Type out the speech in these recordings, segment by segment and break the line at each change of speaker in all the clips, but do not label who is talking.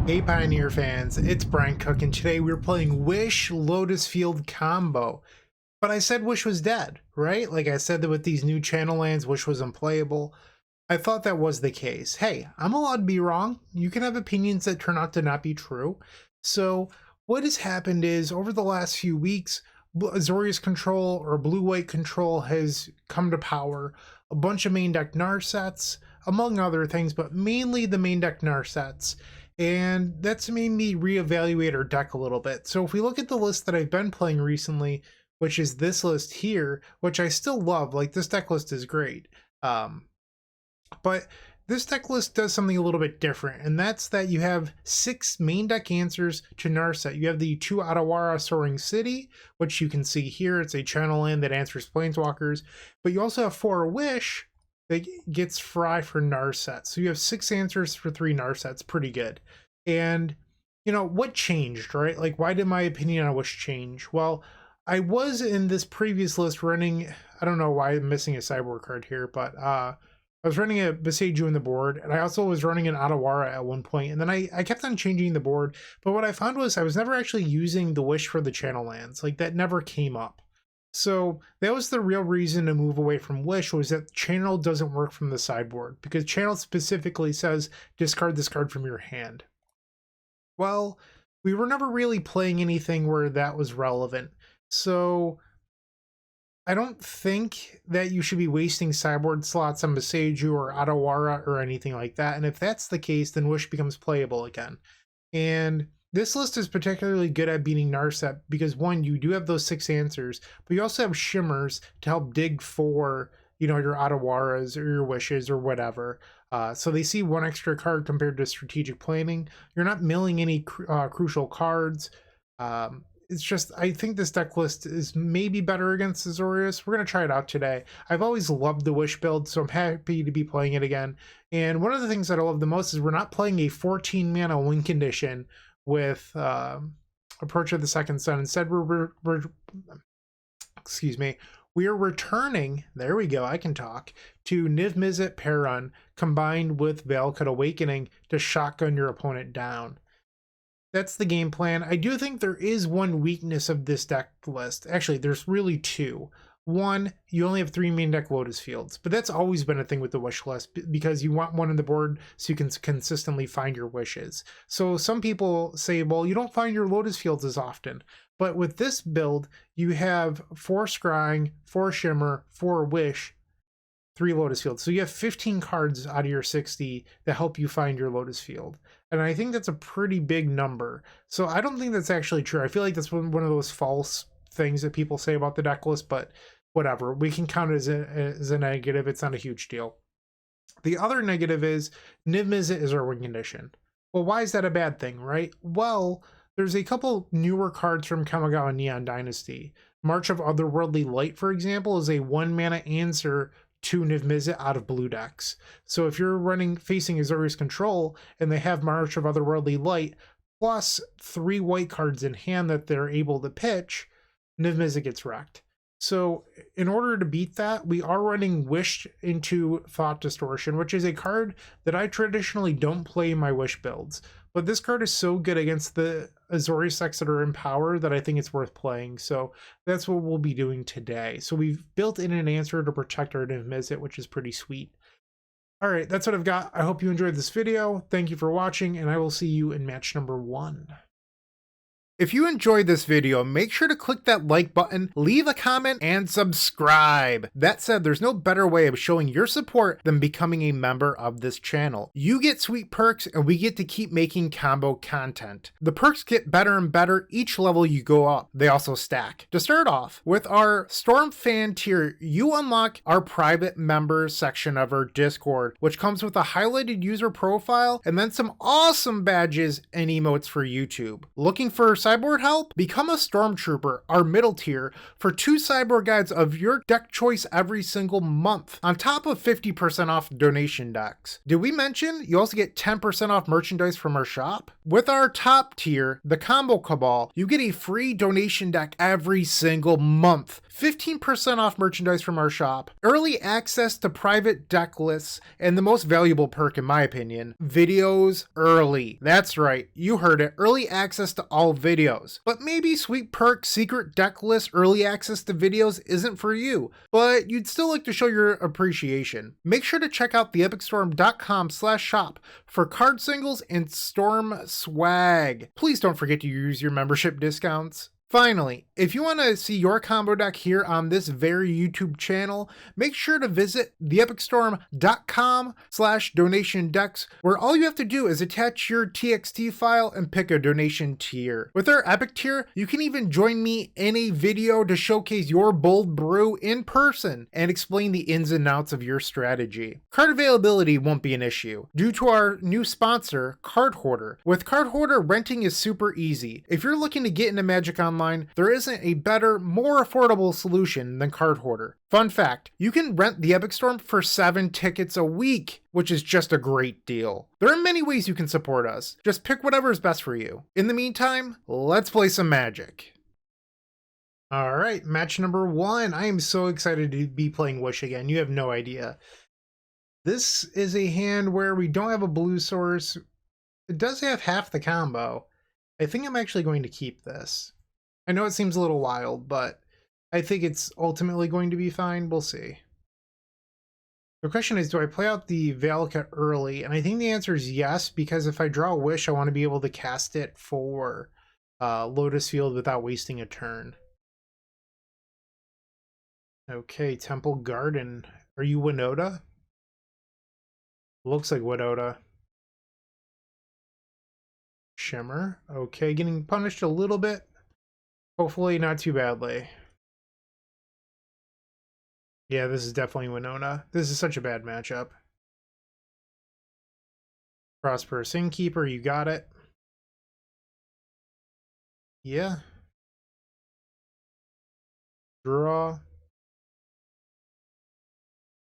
Hey Pioneer fans, it's Bryant Cook and today we're playing Wish Lotus Field Combo. But I said Wish was dead, right? Like I said that with these new channel lands, Wish was unplayable. I thought that was the case. Hey, I'm allowed to be wrong. You can have opinions that turn out to not be true. So what has happened is over the last few weeks, Azorius control or blue-white control has come to power. A bunch of main deck Nar sets, among other things, but mainly the main deck Nar sets. And that's made me reevaluate our deck a little bit. So if we look at the list that I've been playing recently, which is this list here, which I still love, like this deck list is great. But this deck list does something a little bit different, and that's that you have 6 main deck answers to Narset. You have the 2 Otawara Soaring City, which you can see here. It's a channel land that answers Planeswalkers, but you also have 4 Wish that gets Fry for Narset. So you have 6 answers for 3 Narsets, pretty good. And, you know, what changed, right? Like, why did my opinion on Wish change? Well, I was in this previous list running, I don't know why I'm missing a sideboard card here, but I was running a Boseiju in the board, and I also was running an Otawara at one point, and then I kept on changing the board, but what I found was I was never actually using the Wish for the channel lands. Like, that never came up. So that was the real reason to move away from Wish, was that channel doesn't work from the sideboard, because channel specifically says discard this card from your hand. Well, we were never really playing anything where that was relevant. So I don't think that you should be wasting sideboard slots on Boseiju or Otawara or anything like that. And if that's the case, then Wish becomes playable again. And this list is particularly good at beating Narset because, one, you do have those 6 answers, but you also have Shimmers to help dig for, you know, your Otawaras or your Wishes or whatever. So they see 1 extra card compared to strategic planning. You're not milling any crucial cards. It's just, I think this deck list is maybe better against Azorius. We're going to try it out today. I've always loved the Wish build, so I'm happy to be playing it again. And one of the things that I love the most is we're not playing a 14 mana win condition with Approach of the Second Sun. Instead, we are returning, there we go, I can talk, to Niv-Mizzet Parun combined with Valakut Awakening to shotgun your opponent down. That's the game plan. I do think there is one weakness of this deck list. Actually, there's really 2. One, you only have 3 main deck Lotus Fields, but that's always been a thing with the Wish list because you want one on the board so you can consistently find your Wishes. So some people say, well, you don't find your Lotus Fields as often. But with this build, you have 4 Scrying, 4 Shimmer, 4 Wish, 3 Lotus Fields. So you have 15 cards out of your 60 that help you find your Lotus Field. And I think that's a pretty big number. So I don't think that's actually true. I feel like that's one of those false things that people say about the deck list, but whatever. We can count it as a negative. It's not a huge deal. The other negative is Niv-Mizzet is our win condition. Well, why is that a bad thing, right? Well, there's a couple newer cards from Kamigawa Neon Dynasty. March of Otherworldly Light, for example, is a 1 mana answer to Niv-Mizzet out of blue decks. So if you're facing Azorius control and they have March of Otherworldly Light plus 3 white cards in hand that they're able to pitch, Niv-Mizzet gets wrecked. So in order to beat that, we are running Wish into Thought Distortion, which is a card that I traditionally don't play in my Wish builds. But this card is so good against the Azorius decks that are in power that I think it's worth playing. So that's what we'll be doing today. So we've built in an answer to protect our Niv-Mizzet, which is pretty sweet. All right, that's what I've got. I hope you enjoyed this video. Thank you for watching, and I will see you in match number 1. If you enjoyed this video, make sure to click that like button, leave a comment, and subscribe. That said, there's no better way of showing your support than becoming a member of this channel. You get sweet perks, and we get to keep making combo content. The perks get better and better each level you go up. They also stack. To start off, with our Storm Fan tier, you unlock our private members section of our Discord, which comes with a highlighted user profile and then some awesome badges and emotes for YouTube. Looking for sideboard help? Become a Stormtrooper, our middle tier, for 2 sideboard guides of your deck choice every single month, on top of 50% off donation decks. Did we mention you also get 10% off merchandise from our shop? With our top tier, the Combo Cabal, you get a free donation deck every single month, 15% off merchandise from our shop, early access to private deck lists, and the most valuable perk in my opinion, videos early. That's right, you heard it, early access to all videos. But maybe sweet perk, secret deck list, early access to videos isn't for you, but you'd still like to show your appreciation. Make sure to check out theepicstorm.com/shop for card singles and Storm swag. Please don't forget to use your membership discounts. Finally, if you want to see your combo deck here on this very YouTube channel, make sure to visit theepicstorm.com/donation decks, where all you have to do is attach your TXT file and pick a donation tier. With our Epic tier, you can even join me in a video to showcase your bold brew in person and explain the ins and outs of your strategy. Card availability won't be an issue due to our new sponsor, Card Hoarder. With Card Hoarder, renting is super easy. If you're looking to get into Magic Online, there isn't a better, more affordable solution than Card Hoarder. Fun fact, you can rent the Epic Storm for 7 tickets a week, which is just a great deal. There are many ways you can support us. Just pick whatever is best for you. In the meantime, let's play some Magic. All right, match number 1. I am so excited to be playing Wish again. You have no idea. This is a hand where we don't have a blue source. It does have half the combo. I think I'm actually going to keep this. I know it seems a little wild, but I think it's ultimately going to be fine. We'll see. The question is, do I play out the Valakut early? And I think the answer is yes, because if I draw a Wish, I want to be able to cast it for Lotus Field without wasting a turn. Okay, Temple Garden. Are you Winota? Looks like Winota. Shimmer. Okay, getting punished a little bit. Hopefully not too badly. Yeah, this is definitely Winota. This is such a bad matchup. Prosperous Innkeeper, you got it. Yeah. Draw.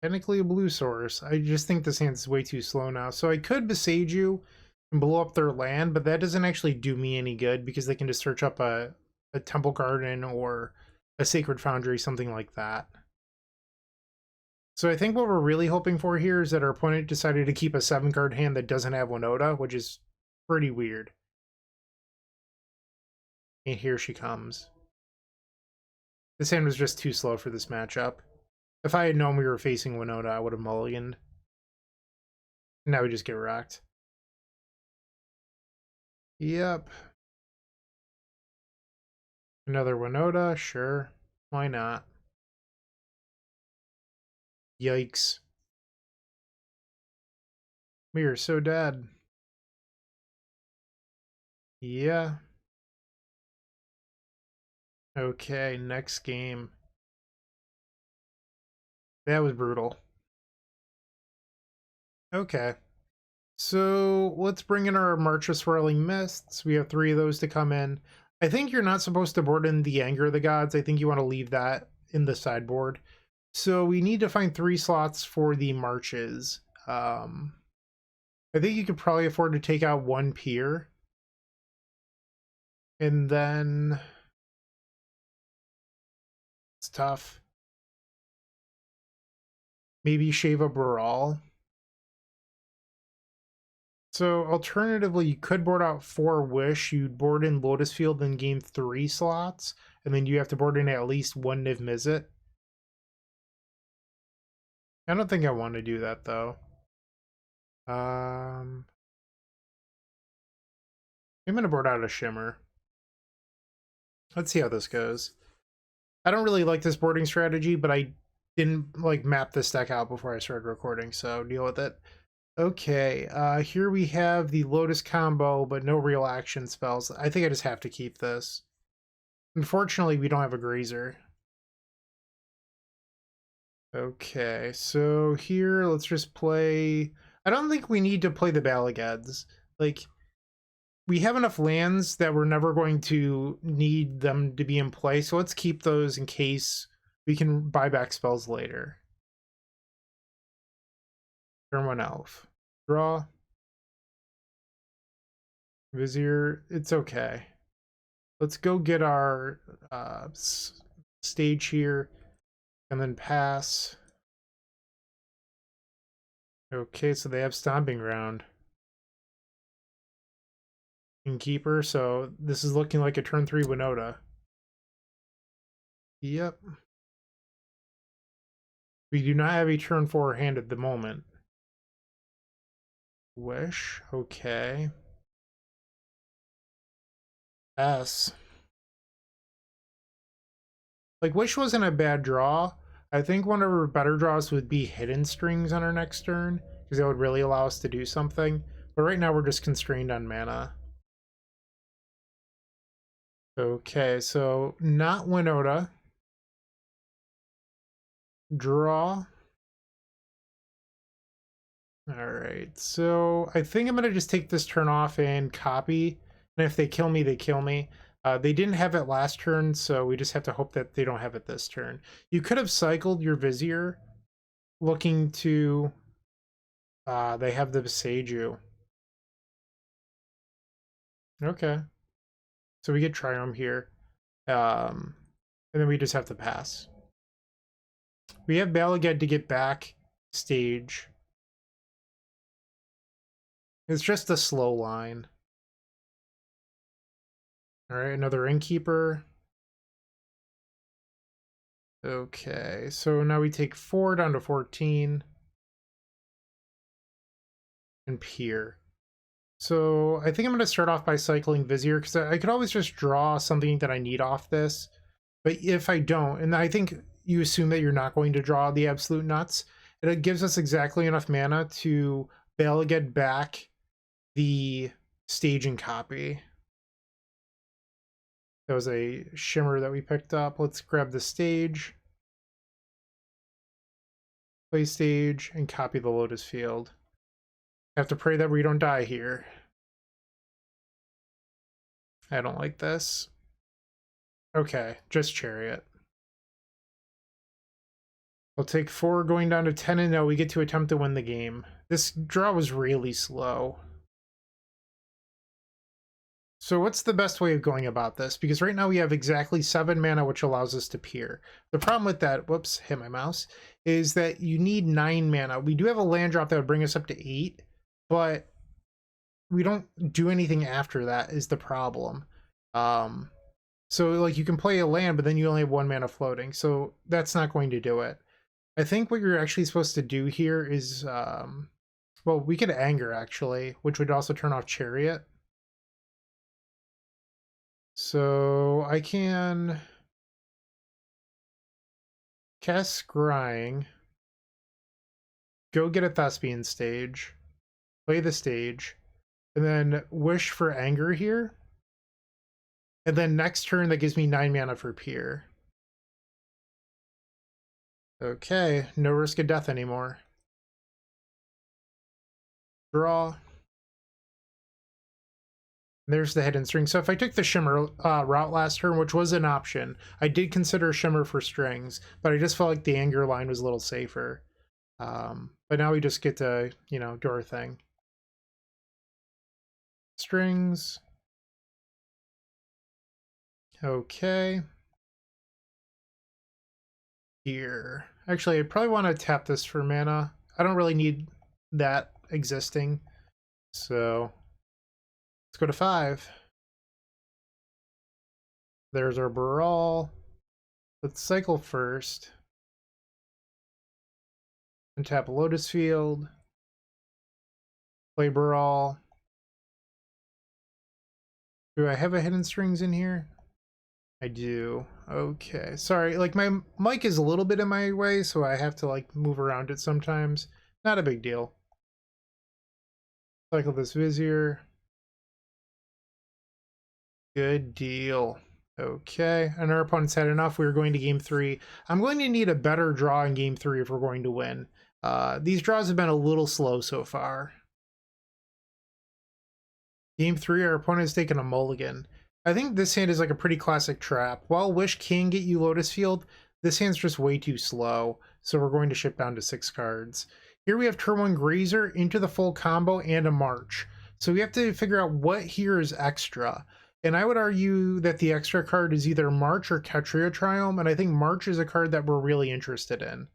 Technically a blue source. I just think this hand is way too slow now. So I could Besage you and blow up their land, but that doesn't actually do me any good because they can just search up a Temple Garden or a Sacred Foundry, something like that. So I think what we're really hoping for here is that our opponent decided to keep a 7-card hand that doesn't have Winota, which is pretty weird. And here she comes. This hand was just too slow for this matchup. If I had known we were facing Winota, I would have mulliganed. Now we just get wrecked. Yep. Another Winota, sure. Why not? Yikes. We are so dead. Yeah. Okay, next game. That was brutal. Okay. So let's bring in our March of Swirling Mists. We have 3 of those to come in. I think you're not supposed to board in the Anger of the Gods. I think you want to leave that in the sideboard. So we need to find 3 slots for the Marches. I think you could probably afford to take out 1 Pier. And then it's tough. Maybe shave a Brawl. So alternatively, you could board out 4 Wish. You'd board in Lotus Field and gain 3 slots. And then you have to board in at least 1 Niv-Mizzet. I don't think I want to do that though. I'm gonna board out a Shimmer. Let's see how this goes. I don't really like this boarding strategy, but I didn't like map this deck out before I started recording, so deal with it. Okay, here we have the Lotus Combo, but no real action spells. I think I just have to keep this. Unfortunately, we don't have a Grazer. Okay, so here, let's just play... I don't think we need to play the Balagads. Like, we have enough lands that we're never going to need them to be in play, so let's keep those in case we can buy back spells later. Turn 1 Elf. Draw. Vizier. It's okay. Let's go get our stage here, and then pass. Okay, so they have Stomping Ground. Keeper, so this is looking like a turn 3 Winota. Yep. We do not have a turn 4 hand at the moment. Wish, okay. S. Like, Wish wasn't a bad draw. I think one of our better draws would be Hidden Strings on our next turn, because that would really allow us to do something. But right now we're just constrained on mana. Okay, so not Winota. Draw. Alright, so I think I'm going to just take this turn off and copy. And if they kill me, they kill me. They didn't have it last turn, so we just have to hope that they don't have it this turn. You could have cycled your Vizier, looking to... they have the Beseiju. Okay. So we get Triumph here. And then we just have to pass. We have Valakut to get back stage. It's just a slow line. Alright, another Innkeeper. Okay, so now we take 4 down to 14. And Pore. So I think I'm going to start off by cycling Vizier, because I could always just draw something that I need off this. But if I don't, and I think you assume that you're not going to draw the absolute nuts, and it gives us exactly enough mana to Valakut back the stage and copy. That was a Shimmer that we picked up. Let's grab the stage, play stage, and copy the Lotus Field. I have to pray that we don't die here. I don't like this. Okay, just Chariot. I'll take 4 going down to 10, and now we get to attempt to win the game. This draw was really slow. So what's the best way of going about this? Because right now we have exactly 7 mana, which allows us to Pore. The problem with that, whoops, hit my mouse, is that you need 9 mana. We do have a land drop that would bring us up to 8, but we don't do anything after that is the problem. So like you can play a land, but then you only have 1 mana floating, so that's not going to do it. I think what you're actually supposed to do here is, well, we could Anger actually, which would also turn off Chariot. So I can cast Scrying, go get a Thespian stage, play the stage, and then Wish for Anger here. And then next turn that gives me 9 mana for Pore. Okay, no risk of death anymore. Draw. There's the Hidden String. So if I took the Shimmer route last turn, which was an option, I did consider Shimmer for strings, but I just felt like the Anger line was a little safer. But now we just get to, you know, do our thing. Strings. Okay. Here. Actually, I probably want to tap this for mana. I don't really need that existing. So let's go to 5. There's our Brawl. Let's cycle first. And tap Lotus Field. Play Brawl. Do I have a Hidden Strings in here? I do. Okay. Sorry, like my mic is a little bit in my way, so I have to like move around it sometimes. Not a big deal. Cycle this Vizier. Good deal. Okay, and our opponents had enough. We were going to game 3. I'm going to need a better draw in game 3 if we're going to win. These draws have been a little slow so far. Game 3, our opponent has taken a mulligan. I think this hand is like a pretty classic trap. While Wish can get you Lotus Field, this hand's just way too slow, so we're going to ship down to 6 cards. Here we have turn 1 Grazer into the full combo and a March. So we have to figure out what here is extra. And I would argue that the extra card is either March or Ketria Triumph, and I think March is a card that we're really interested in.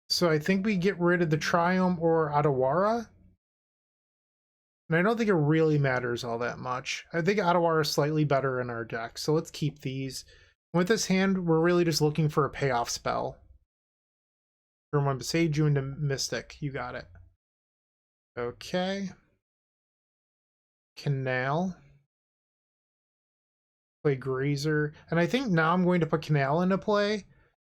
So I think we get rid of the Triumph or Adawara. And I don't think it really matters all that much. I think Adawara is slightly better in our deck, so let's keep these. With this hand, we're really just looking for a payoff spell. Turn 1 Sage you into Mystic. You got it. Okay. Canal. Play Grazer. And I think now I'm going to put Canal into play,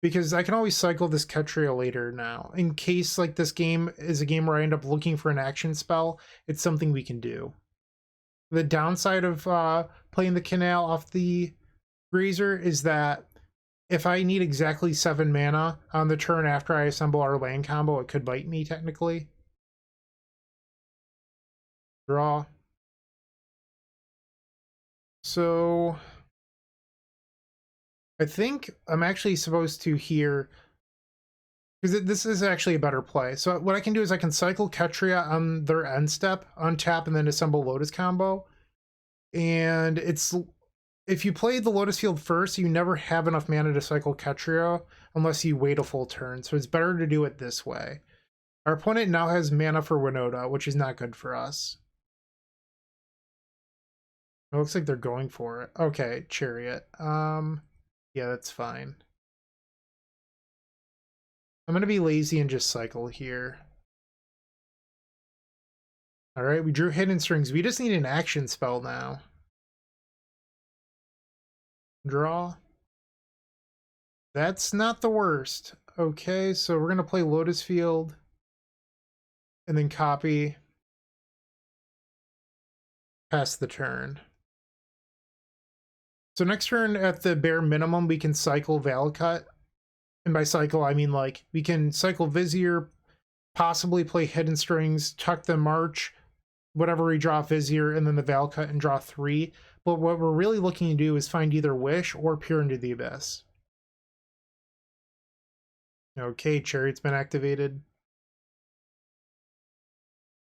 because I can always cycle this Ketria later now. In case like this game is a game where I end up looking for an action spell, it's something we can do. The downside of playing the Canal off the Grazer is that if I need exactly 7 mana on the turn after I assemble our land combo, it could bite me technically. Draw. So I think I'm actually supposed to here, because this is actually a better play. So what I can do is I can cycle Ketria on their end step, untap, and then assemble Lotus Combo. And it's, if you play the Lotus Field first, you never have enough mana to cycle Ketria unless you wait a full turn. So it's better to do it this way. Our opponent now has mana for Winota, which is not good for us. It looks like they're going for it. Okay, Chariot. Yeah, that's fine. I'm going to be lazy and just cycle here. Alright, we drew Hidden Strings. We just need an action spell now. Draw. That's not the worst. Okay, so we're going to play Lotus Field. And then copy. Pass the turn. So next turn, at the bare minimum, we can cycle Valakut. And by cycle, I mean like we can cycle Vizier, possibly play Hidden Strings, tuck the March, whatever we draw Vizier, and then the Valakut and draw 3. But what we're really looking to do is find either Wish or Peer into the Abyss. Okay, Chariot's been activated.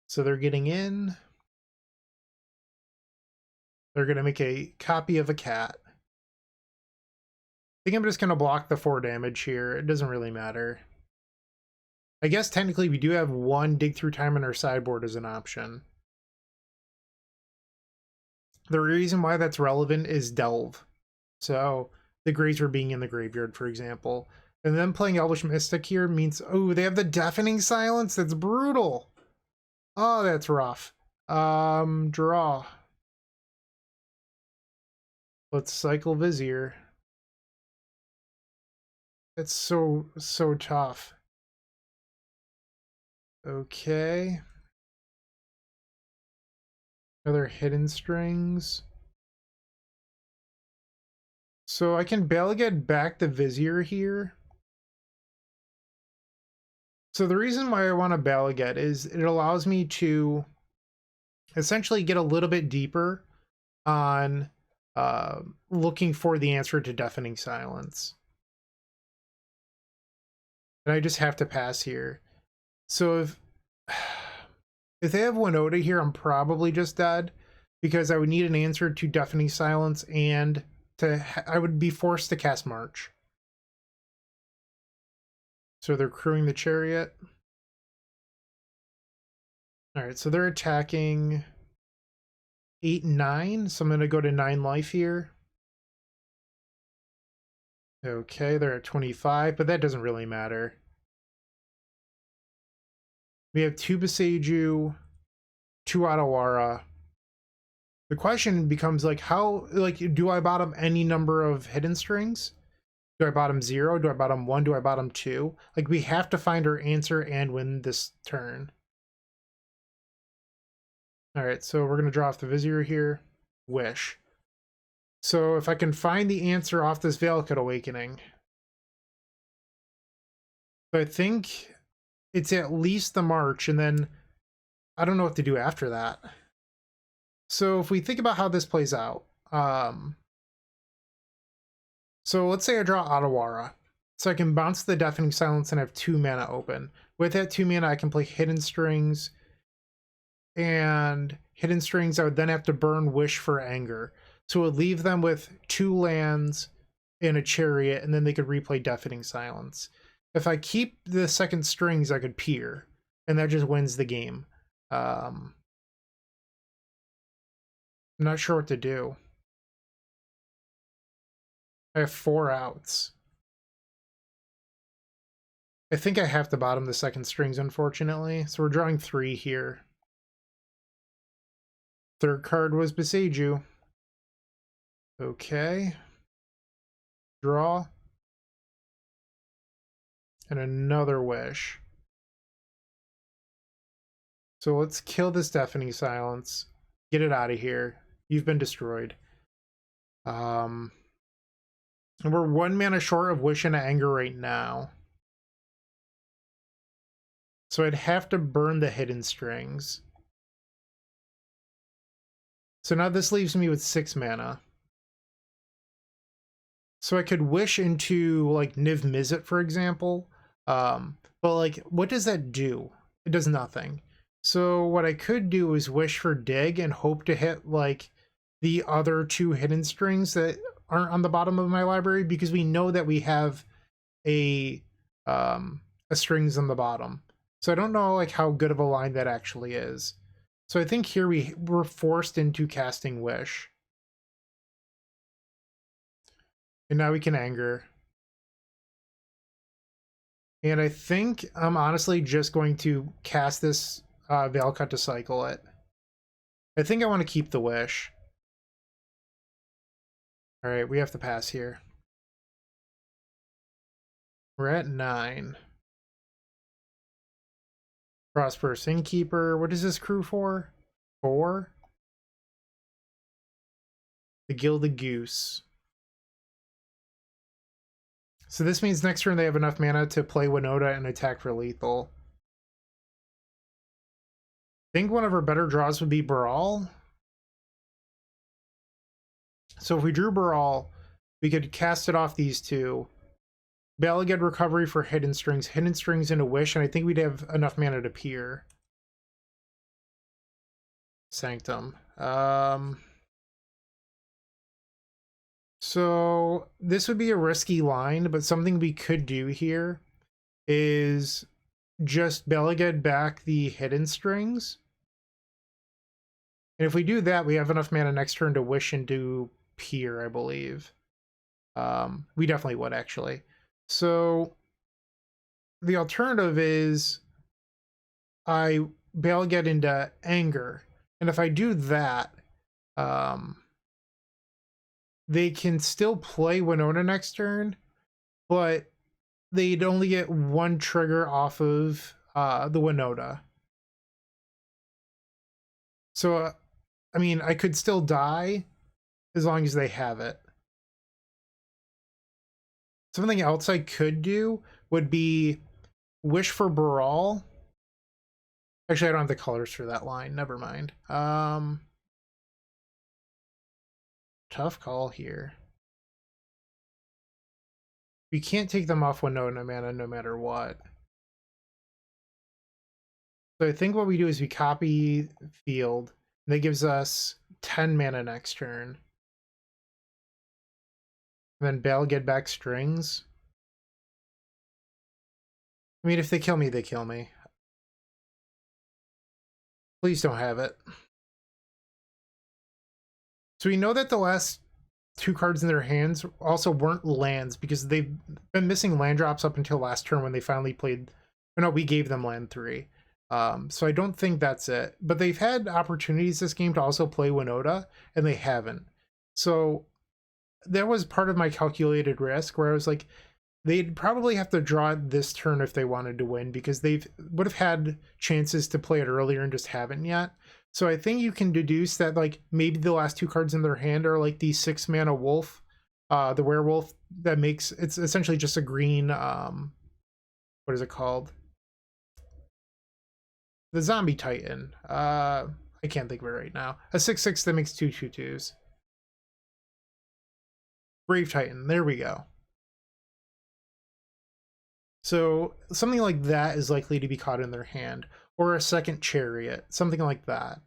So they're getting in. They're going to make a copy of a cat. I think I'm just going to block the 4 damage here. It doesn't really matter. I guess technically we do have 1 Dig Through Time in our sideboard as an option. The reason why that's relevant is Delve. So the Grazer being in the graveyard, for example. And then playing Elvish Mystic here means, oh, they have the Deafening Silence? That's brutal. Oh, that's rough. Draw. Let's cycle Vizier. It's so tough. Okay. Other Hidden Strings. So I can Valakut back the Vizier here. So the reason why I want to Valakut is it allows me to essentially get a little bit deeper on looking for the answer to Deafening Silence. And I just have to pass here. So if they have Winota here, I'm probably just dead, because I would need an answer to Deafening Silence, and I would be forced to cast March. So they're crewing the Chariot. Alright, so they're attacking 8 and 9, so I'm going to go to 9 life here. Okay, they're at 25, but that doesn't really matter. We have 2 Boseiju, 2 Adawara. The question becomes like, do I bottom any number of Hidden Strings? Do I bottom 0? Do I bottom 1? Do I bottom 2? Like, we have to find our answer and win this turn. Alright, so we're going to draw off the Vizier here. Wish. So if I can find the answer off this Valakut Awakening, I think it's at least the March, and then I don't know what to do after that. So if we think about how this plays out, so let's say I draw Adawara, so I can bounce the Deafening Silence and have 2 mana open. With that 2 mana, I can play Hidden Strings, and Hidden Strings, I would then have to burn Wish for Anger. So it would leave them with 2 lands and a Chariot, and then they could replay Deafening Silence. If I keep the second strings, I could Peer, and that just wins the game. I'm not sure what to do. I have 4 outs. I think I have to bottom the second strings, unfortunately. So we're drawing 3 here. Third card was Beseiju. Okay. Draw. And another Wish. So let's kill this Deafening Silence. Get it out of here. You've been destroyed. And we're 1 mana short of Wish and Anger right now. So I'd have to burn the Hidden Strings. So now this leaves me with 6 mana. So I could Wish into like Niv-Mizzet, for example. But like, what does that do? It does nothing. So what I could do is Wish for Dig and hope to hit like the other 2 Hidden Strings that aren't on the bottom of my library, because we know that we have a strings on the bottom. So I don't know like how good of a line that actually is. So I think here we're forced into casting Wish. And now we can Anger. And I think I'm honestly just going to cast this Valakut to cycle it. I think I want to keep the Wish. Alright, we have to pass here. We're at 9. Prosperous Innkeeper. What is this crew for? 4? The Gilded Goose. So this means next turn they have enough mana to play Winota and attack for lethal. I think one of our better draws would be Brawl. So if we drew Brawl, we could cast it off these 2. Valakut Recovery for Hidden Strings into Wish, and I think we'd have enough mana to Peer. Sanctum. So this would be a risky line, but something we could do here is just Valakut back the Hidden Strings. And if we do that, we have enough mana next turn to Wish into Peer, I believe. We definitely would, actually. So the alternative is I Valakut into Anger. And if I do that, they can still play Winota next turn, but they'd only get 1 trigger off of the Winota. So, I mean, I could still die as long as they have it. Something else I could do would be Wish for Brawl. Actually, I don't have the colors for that line. Never mind. Tough call here. We can't take them off Winota mana no matter what. So I think what we do is we copy Field. And that gives us 10 mana next turn. And then Valakut back Strings. I mean, if they kill me, they kill me. Please don't have it. So we know that the last 2 cards in their hands also weren't lands, because they've been missing land drops up until last turn when they finally played. Oh, no, we gave them land 3. So I don't think that's it. But they've had opportunities this game to also play Winota, and they haven't. So that was part of my calculated risk, where I was like, they'd probably have to draw it this turn if they wanted to win, because they would have had chances to play it earlier and just haven't yet. So I think you can deduce that like maybe the last 2 cards in their hand are like the 6 mana wolf, the werewolf that makes it's essentially just a green what is it called? The zombie titan. I can't think of it right now. A 6/6 that makes 2 2/2s. Brave Titan, there we go. So something like that is likely to be caught in their hand. or a second chariot, something like that.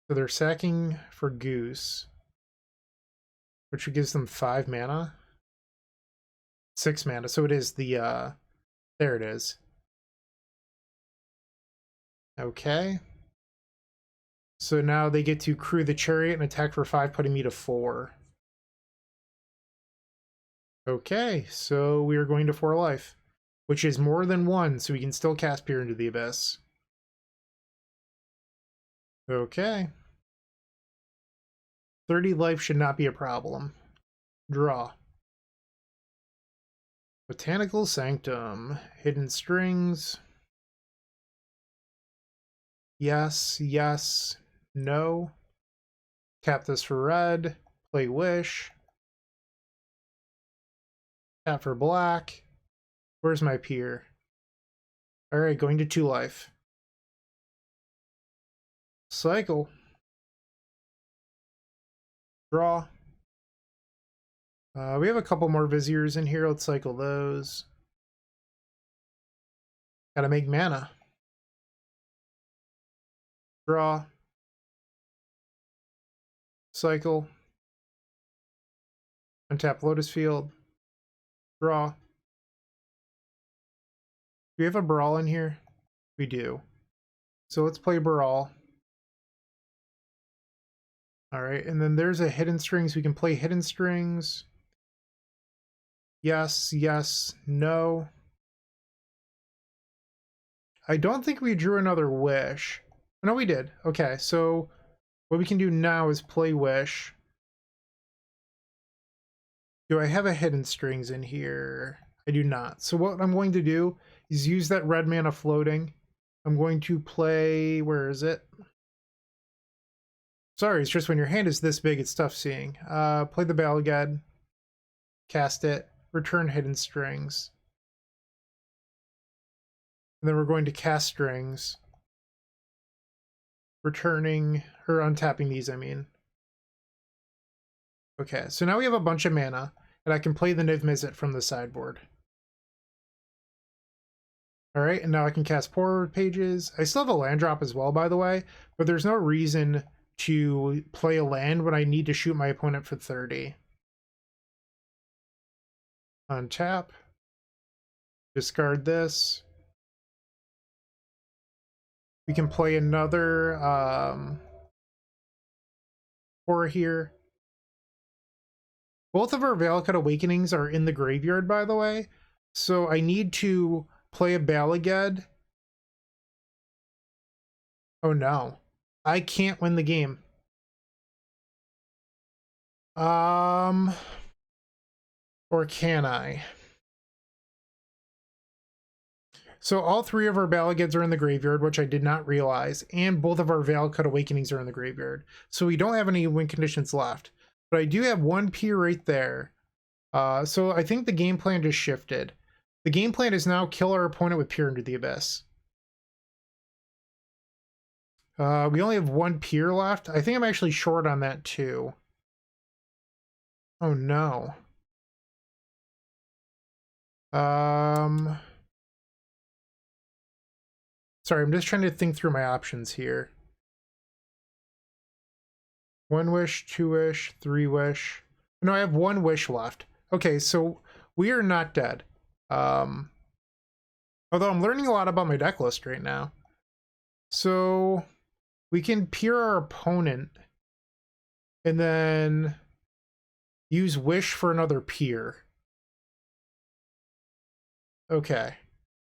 So they're sacking for Goose, which gives them 5 mana. 6 mana, so it is the, there it is. Okay. So now they get to crew the chariot and attack for 5, putting me to 4. Okay, so we are going to 4 life, which is more than 1, so we can still cast Peer into the Abyss. Okay. 30 life should not be a problem. Draw. Botanical Sanctum. Hidden Strings. Yes, yes, no. Tap this for red. Play Wish. Tap for black. Where's my Peer? Alright, going to 2 life. Cycle. Draw. We have a couple more Viziers in here. Let's cycle those. Gotta make mana. Draw. Cycle. Untap Lotus Field. Draw. Do we have a Brawl in here? We do. So let's play Brawl. Alright, and then there's a Hidden Strings. We can play Hidden Strings. Yes, yes, no. I don't think we drew another Wish. No, we did. Okay, so what we can do now is play Wish. Do I have a Hidden Strings in here? I do not. So what I'm going to do is use that red mana floating. I'm going to play... Where is it? Sorry, it's just when your hand is this big, it's tough seeing. Play the Balagad. Cast it. Return Hidden Strings. And then we're going to cast Strings. Returning, or untapping these, I mean. Okay, so now we have a bunch of mana, and I can play the Niv-Mizzet from the sideboard. Alright, and now I can cast Pore pages. I still have a land drop as well, by the way, but there's no reason to play a land when I need to shoot my opponent for 30. Untap. Discard this. We can play another Pore here. Both of our Valakut Awakenings are in the graveyard, by the way. So I need to play a Balagad. Oh no. I can't win the game. Or can I? So all 3 of our Balagads are in the graveyard, which I did not realize, and both of our Valakut Awakenings are in the graveyard. So we don't have any win conditions left. But I do have 1 Peer right there. So I think the game plan just shifted. The game plan is now kill our opponent with Peer into the Abyss. We only have 1 Peer left. I think I'm actually short on that too. Oh no. Sorry, I'm just trying to think through my options here. 1 wish, 2 wish, 3 wish. No, I have 1 wish left. Okay, so we are not dead. Although I'm learning a lot about my deck list right now. So we can Peer our opponent and then use Wish for another Peer. Okay.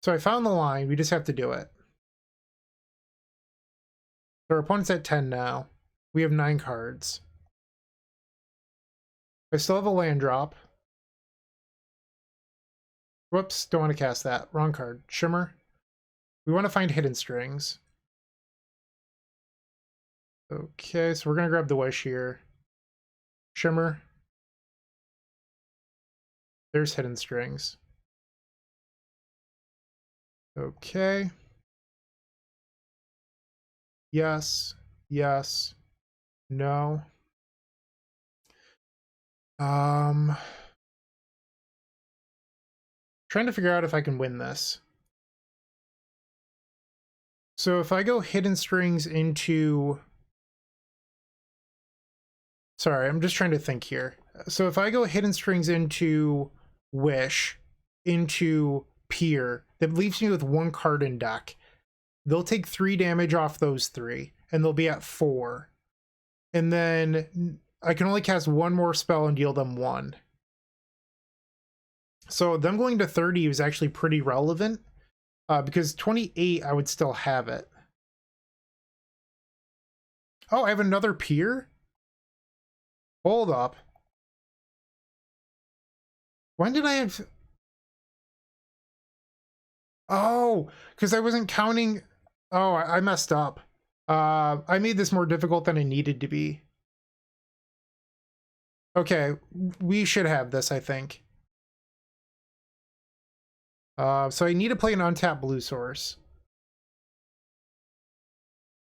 So I found the line. We just have to do it. Our opponent's at 10 now. We have 9 cards. I still have a land drop. Whoops, don't want to cast that. Wrong card. Shimmer. We want to find Hidden Strings. Okay, so we're going to grab the Wish here. Shimmer. There's Hidden Strings. Okay. Yes. Yes. No. Trying to figure out if I can win this. So if I go Hidden Strings into... Sorry, I'm just trying to think here. So if I go Hidden Strings into Wish, into Pore, that leaves me with 1 card in deck. They'll take 3 damage off those 3, and they'll be at 4. And then I can only cast 1 more spell and deal them 1. So them going to 30 is actually pretty relevant, because 28, I would still have it. Oh, I have another Pore? Hold up. When did I have... Oh, because I wasn't counting... Oh, I messed up. I made this more difficult than it needed to be. Okay, we should have this, I think. So I need to play an untapped blue source.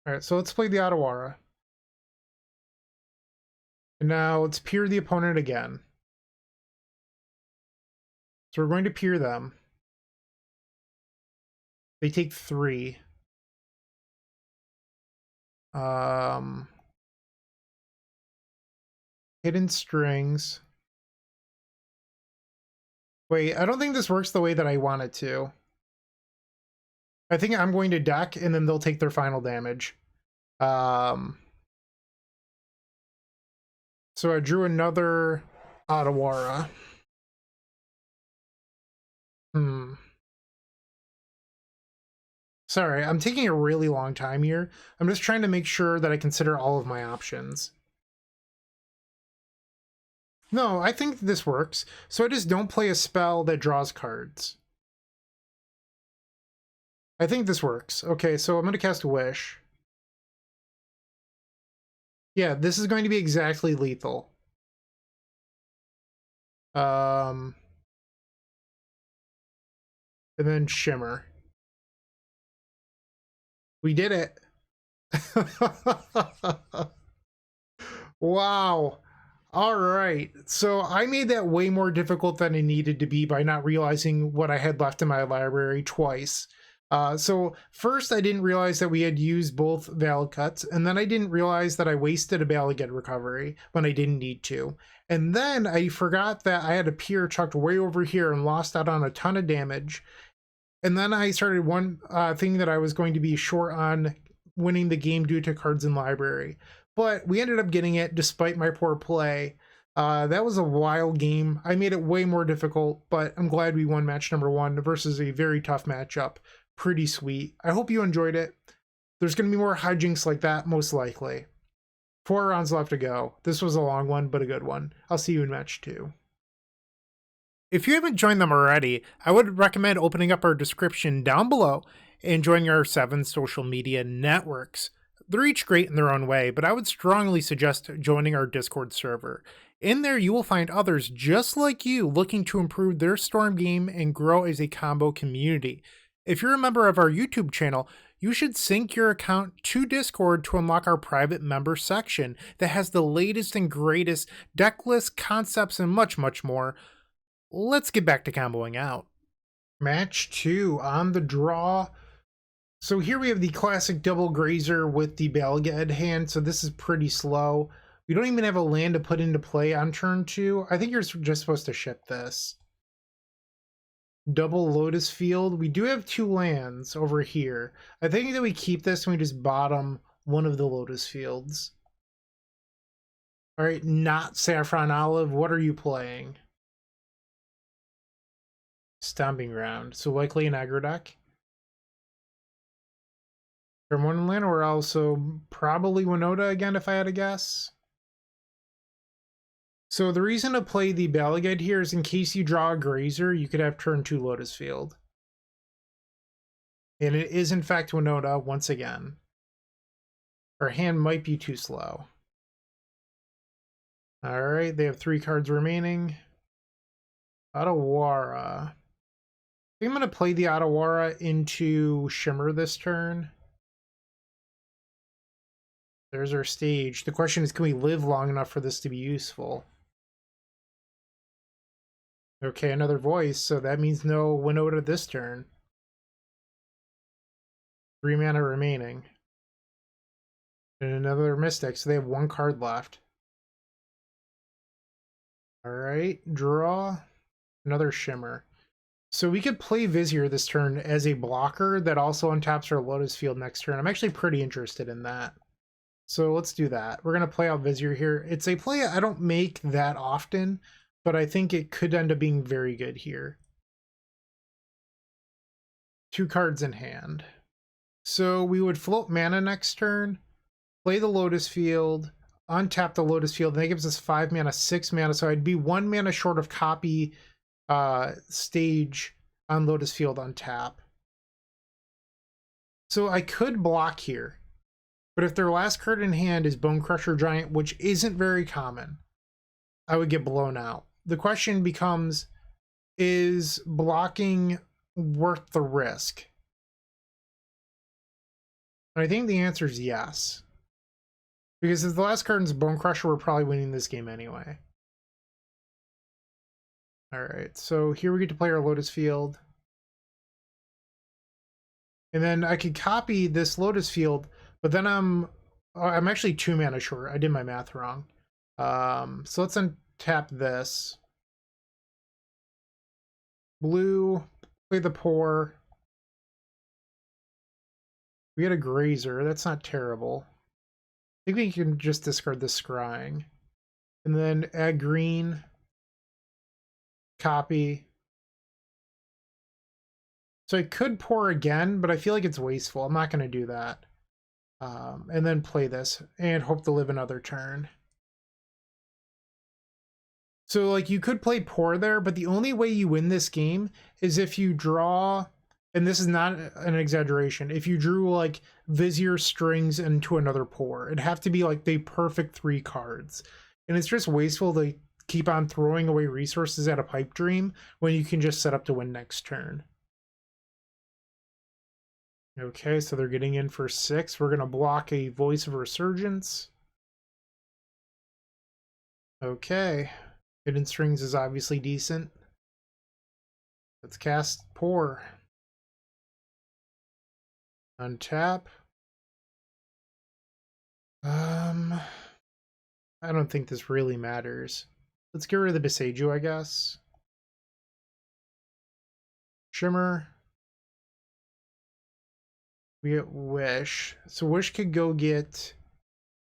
Alright, so let's play the Otawara. And now let's Pore the opponent again. So we're going to Pore them. They take 3. Hidden Strings. Wait, I don't think this works the way that I want it to. I think I'm going to deck, and then they'll take their final damage. So I drew another Otawara. Sorry, I'm taking a really long time here. I'm just trying to make sure that I consider all of my options. No, I think this works. So I just don't play a spell that draws cards. I think this works. Okay, so I'm going to cast Wish. Yeah, this is going to be exactly lethal. And then Shimmer. We did it. Wow. All right. So I made that way more difficult than it needed to be by not realizing what I had left in my library twice. So first I didn't realize that we had used both Valakuts, and then I didn't realize that I wasted a Balagad recovery when I didn't need to. And then I forgot that I had a Pore chucked way over here and lost out on a ton of damage. And then I started one thing that I was going to be short on winning the game due to cards in library. But we ended up getting it despite my poor play. That was a wild game. I made it way more difficult, but I'm glad we won match number 1 versus a very tough matchup. Pretty sweet. I hope you enjoyed it. There's going to be more hijinks like that, most likely. 4 rounds left to go. This was a long one, but a good one. I'll see you in match 2. If you haven't joined them already, I would recommend opening up our description down below and joining our 7 social media networks. They're each great in their own way, but I would strongly suggest joining our Discord server. In there, you will find others just like you looking to improve their Storm game and grow as a combo community. If you're a member of our YouTube channel, you should sync your account to Discord to unlock our private member section that has the latest and greatest deck lists, concepts, and much, much more. Let's get back to comboing out. Match 2 on the draw. So here we have the classic double grazer with the Balagad hand, so this is pretty slow. We don't even have a land to put into play on turn 2. I think you're just supposed to ship this. Double Lotus Field. We do have 2 lands over here. I think that we keep this and we just bottom one of the Lotus Fields. Alright, not Saffron Olive. What are you playing? Stomping Ground. So likely an aggro deck. From one land, or also probably Winota again if I had to guess. So the reason to play the Balagad here is in case you draw a grazer, you could have turn 2 Lotus Field. And it is in fact Winota once again. Our hand might be too slow. Alright, they have 3 cards remaining. Otawara. I think I'm going to play the Otawara into Shimmer this turn. There's our stage. The question is, can we live long enough for this to be useful? Okay, another voice, so that means no Winota this turn. 3 mana remaining. And another Mystic, so they have 1 card left. Alright, draw. Another Shimmer. So we could play Vizier this turn as a blocker that also untaps our Lotus Field next turn. I'm actually pretty interested in that. So let's do that. We're going to play out Vizier here. It's a play I don't make that often, but I think it could end up being very good here. 2 cards in hand. So we would float mana next turn, play the Lotus Field, untap the Lotus Field, and that gives us 5 mana, 6 mana, so I'd be 1 mana short of copy stage on Lotus Field on tap. So I could block here, but if their last card in hand is Bone Crusher Giant, which isn't very common, I would get blown out. The question becomes, is blocking worth the risk? And I think the answer is yes. Because if the last card is Bone Crusher, we're probably winning this game anyway. Alright, so here we get to play our Lotus Field. And then I could copy this Lotus Field, but then I'm actually 2 mana short. I did my math wrong. So let's untap this. Blue, play the Pore. We had a Grazer, that's not terrible. I think we can just discard the Scrying. And then add green. Copy. So I could Pore again, but I feel like it's wasteful. I'm not going to do that. And then play this and hope to live another turn. So like you could play Pore there, but the only way you win this game is if you draw, and this is not an exaggeration, if you drew like Vizier, Strings into another Pore. It'd have to be like the perfect 3 cards. And it's just wasteful to keep on throwing away resources at a Pipe Dream when you can just set up to win next turn. Okay, so they're getting in for 6. We're going to block a Voice of Resurgence. Okay. Hidden Strings is obviously decent. Let's cast Pore. Untap. I don't think this really matters. Let's get rid of the Beseiju, I guess. Shimmer. We get Wish. So Wish could go get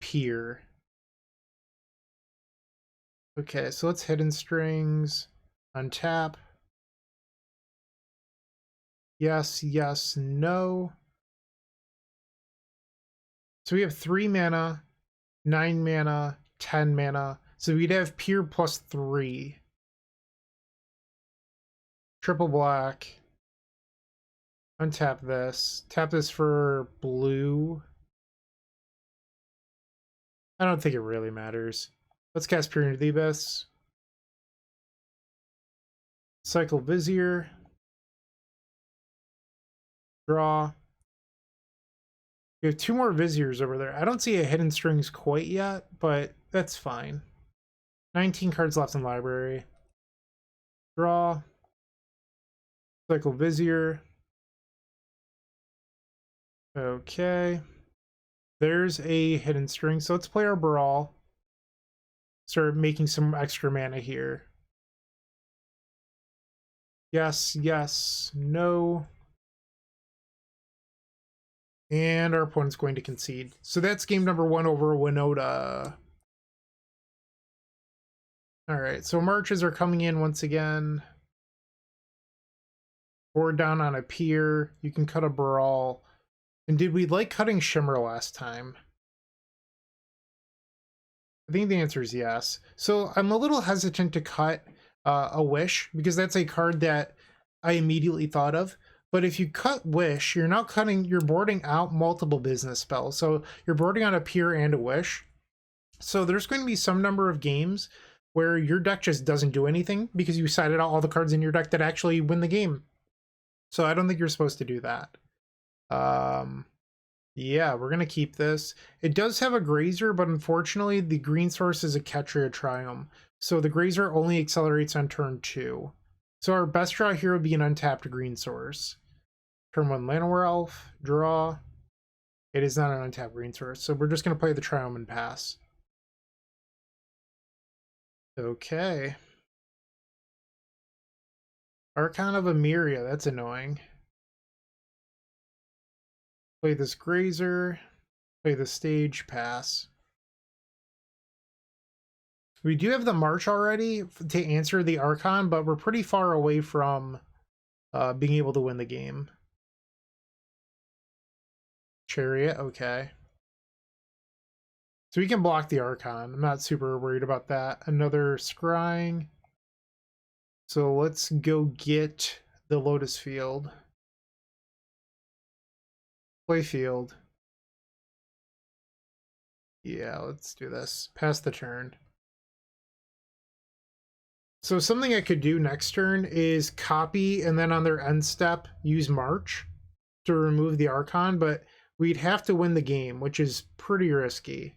Pore. Okay, so let's Hidden Strings. Untap. Yes, yes, no. So we have 3 mana, 9 mana, 10 mana. So we'd have Pore plus 3. Triple black. Untap this. Tap this for blue. I don't think it really matters. Let's cast Peer into the Abyss. Cycle Vizier. Draw. We have 2 more Viziers over there. I don't see a Hidden Strings quite yet, but that's fine. 19 cards left in library. Draw. Cycle Vizier. Okay. There's a Hidden String. So let's play our Brawl. Start making some extra mana here. Yes, yes, no. And our opponent's going to concede. So that's game number 1 over Winota. Alright, so marches are coming in once again. Board down on a Pier. You can cut a Brawl. And did we like cutting Shimmer last time? I think the answer is yes. So I'm a little hesitant to cut a Wish, because that's a card that I immediately thought of. But if you cut Wish, you're now cutting, you're boarding out multiple business spells. So you're boarding on a Pier and a Wish. So there's going to be some number of games where your deck just doesn't do anything because you sided out all the cards in your deck that actually win the game. So I don't think you're supposed to do that. Yeah, we're going to keep this. It does have a Grazer, but unfortunately the green source is a Ketria Triumph. So the Grazer only accelerates on turn 2. So our best draw here would be an untapped green source. Turn 1 Llanowar Elf, draw. It is not an untapped green source, so we're just going to play the Triomen Pass. Okay. Archon of Emeria, that's annoying. Play this Grazer, play the Stage, pass. We do have the March already to answer the Archon, but we're pretty far away from being able to win the game. Chariot, okay. So we can block the Archon. I'm not super worried about that. Another Scrying. So let's go get the Lotus Field. Play field. Yeah, let's do this. Pass the turn. So something I could do next turn is copy and then on their end step use March to remove the Archon, but we'd have to win the game, which is pretty risky.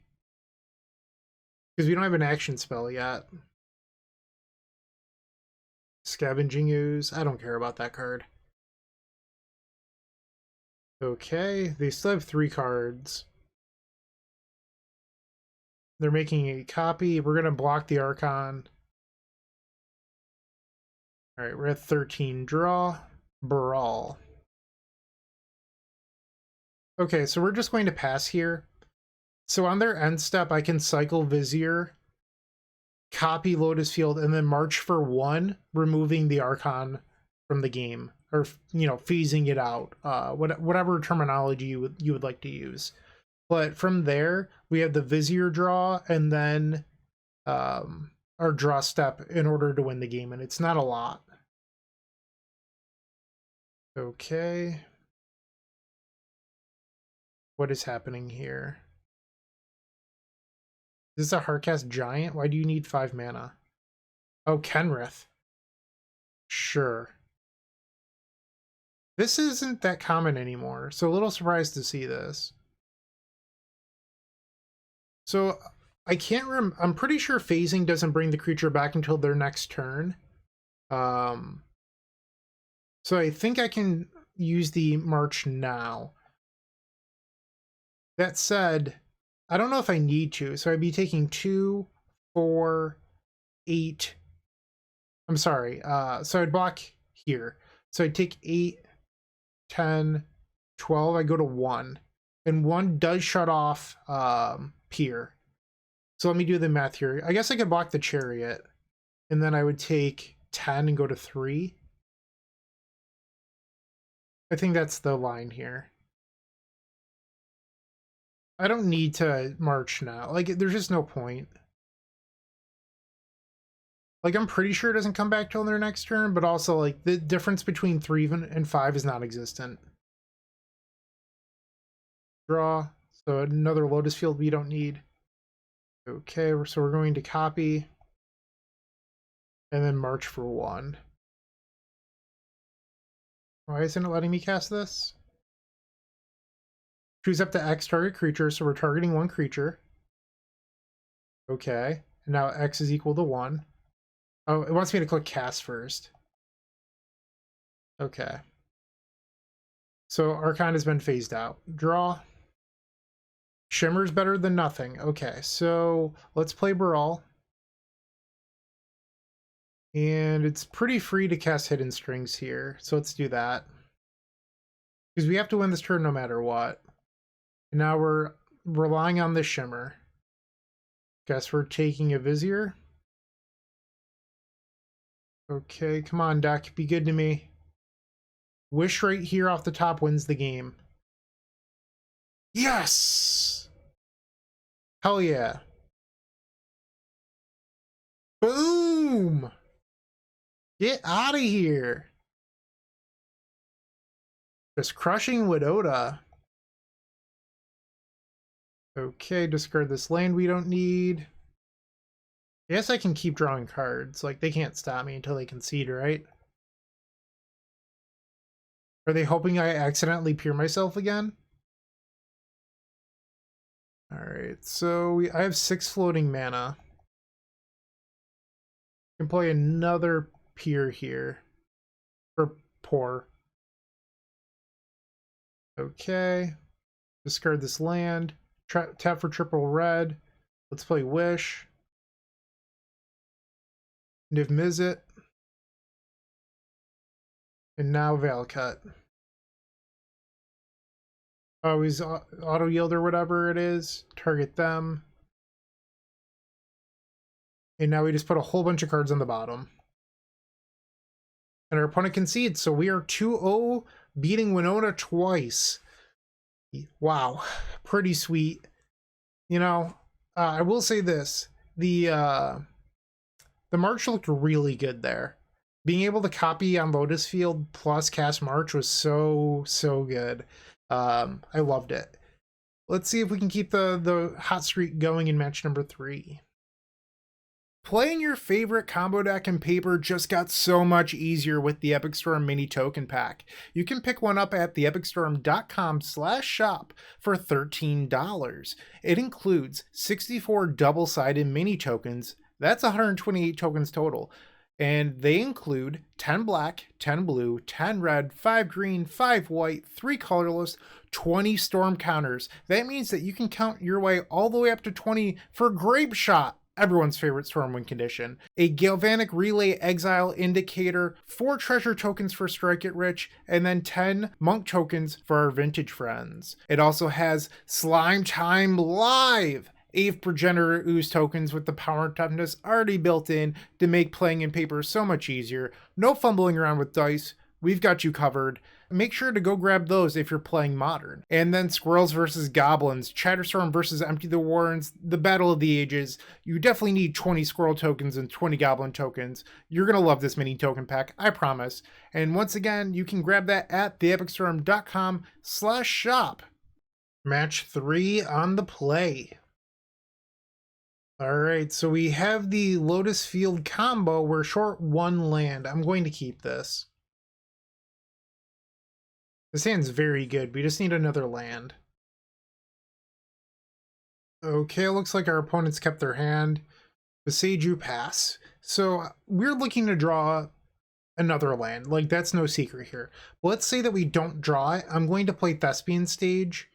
Because we don't have an action spell yet. Scavenging Ooze. I don't care about that card. Okay, they still have 3 cards. They're making a copy. We're going to block the Archon. Alright, we're at 13. Draw. Brawl. Okay, so we're just going to pass here. So on their end step, I can cycle Vizier, copy Lotus Field, and then march for 1, removing the Archon from the game. Or, you know, phasing it out. Whatever terminology you would like to use. But from there, we have the Vizier draw, and then our draw step in order to win the game, and it's not a lot. Okay. What is happening here? Is this a Hardcast Giant? Why do you need 5 mana? Oh, Kenrith. Sure. This isn't that common anymore, so a little surprised to see this. So I can't I'm pretty sure phasing doesn't bring the creature back until their next turn. So I think I can use the March now. That said, I don't know if I need to, so I'd be taking 2, 4, 8. I'm sorry. So I'd block here. So I'd take 8, 10, 12. I go to 1. And 1 does shut off Pore. So let me do the math here. I guess I could block the Chariot. And then I would take 10 and go to 3. I think that's the line here. I don't need to march now. Like, there's just no point. Like, I'm pretty sure it doesn't come back till their next turn, but also, like, the difference between 3 and 5 is non-existent. Draw. So another Lotus Field we don't need. Okay, so we're going to copy. And then march for 1. Why isn't it letting me cast this? Choose up to X target creature, so we're targeting 1 creature. Okay, and now X is equal to 1. Oh, it wants me to click cast first. Okay. So Archon has been phased out. Draw. Shimmer's better than nothing. Okay, so let's play Brawl. And it's pretty free to cast Hidden Strings here, so let's do that. Because we have to win this turn no matter what. And now we're relying on the Shimmer. Guess we're taking a Vizier. Okay, come on, deck. Be good to me. Wish right here off the top wins the game. Yes! Hell yeah. Boom! Get out of here. Just crushing Winota. Okay, discard this land we don't need. I guess I can keep drawing cards. Like, they can't stop me until they concede, right? Are they hoping I accidentally Pure myself again? Alright, so I have 6 floating mana. I can play another Pure here. Or Pore. Okay. Discard this land. Tap for triple red. Let's play Wish. Niv-Mizzet. And now Valakut. Always auto yield or whatever it is. Target them. And now we just put a whole bunch of cards on the bottom. And our opponent concedes, so we are 2-0, beating Winota twice. Wow, pretty sweet. You know, I will say this. The March looked really good there. Being able to copy on Lotus Field plus cast March was so good. I loved it. Let's see if we can keep the hot streak going in match number 3. Playing your favorite combo deck in paper just got so much easier with the Epic Storm mini token pack. You can pick one up at theepicstorm.com/shop for $13. It includes 64 double-sided mini tokens. That's 128 tokens total. And they include 10 black, 10 blue, 10 red, 5 green, 5 white, 3 colorless, 20 storm counters. That means that you can count your way all the way up to 20 for Grape Shot, everyone's favorite Stormwind condition, a Galvanic Relay Exile Indicator, 4 treasure tokens for Strike It Rich, and then 10 monk tokens for our vintage friends. It also has Slime Time Live, 8 Progenitor Ooze tokens with the power and toughness already built in to make playing in paper so much easier. No fumbling around with dice, we've got you covered. Make sure to go grab those if you're playing Modern. And then Squirrels versus Goblins, Chatterstorm versus Empty the Warrens, the Battle of the Ages. You definitely need 20 Squirrel tokens and 20 Goblin tokens. You're going to love this mini token pack, I promise. And once again, you can grab that at theepicstorm.com/shop. Match 3 on the play. Alright, so we have the Lotus Field Combo. We're short 1 land. I'm going to keep this. This hand's very good. We just need another land. Okay, it looks like our opponents kept their hand. Beseju pass. So we're looking to draw another land. Like, that's no secret here. But let's say that we don't draw it. I'm going to play Thespian Stage.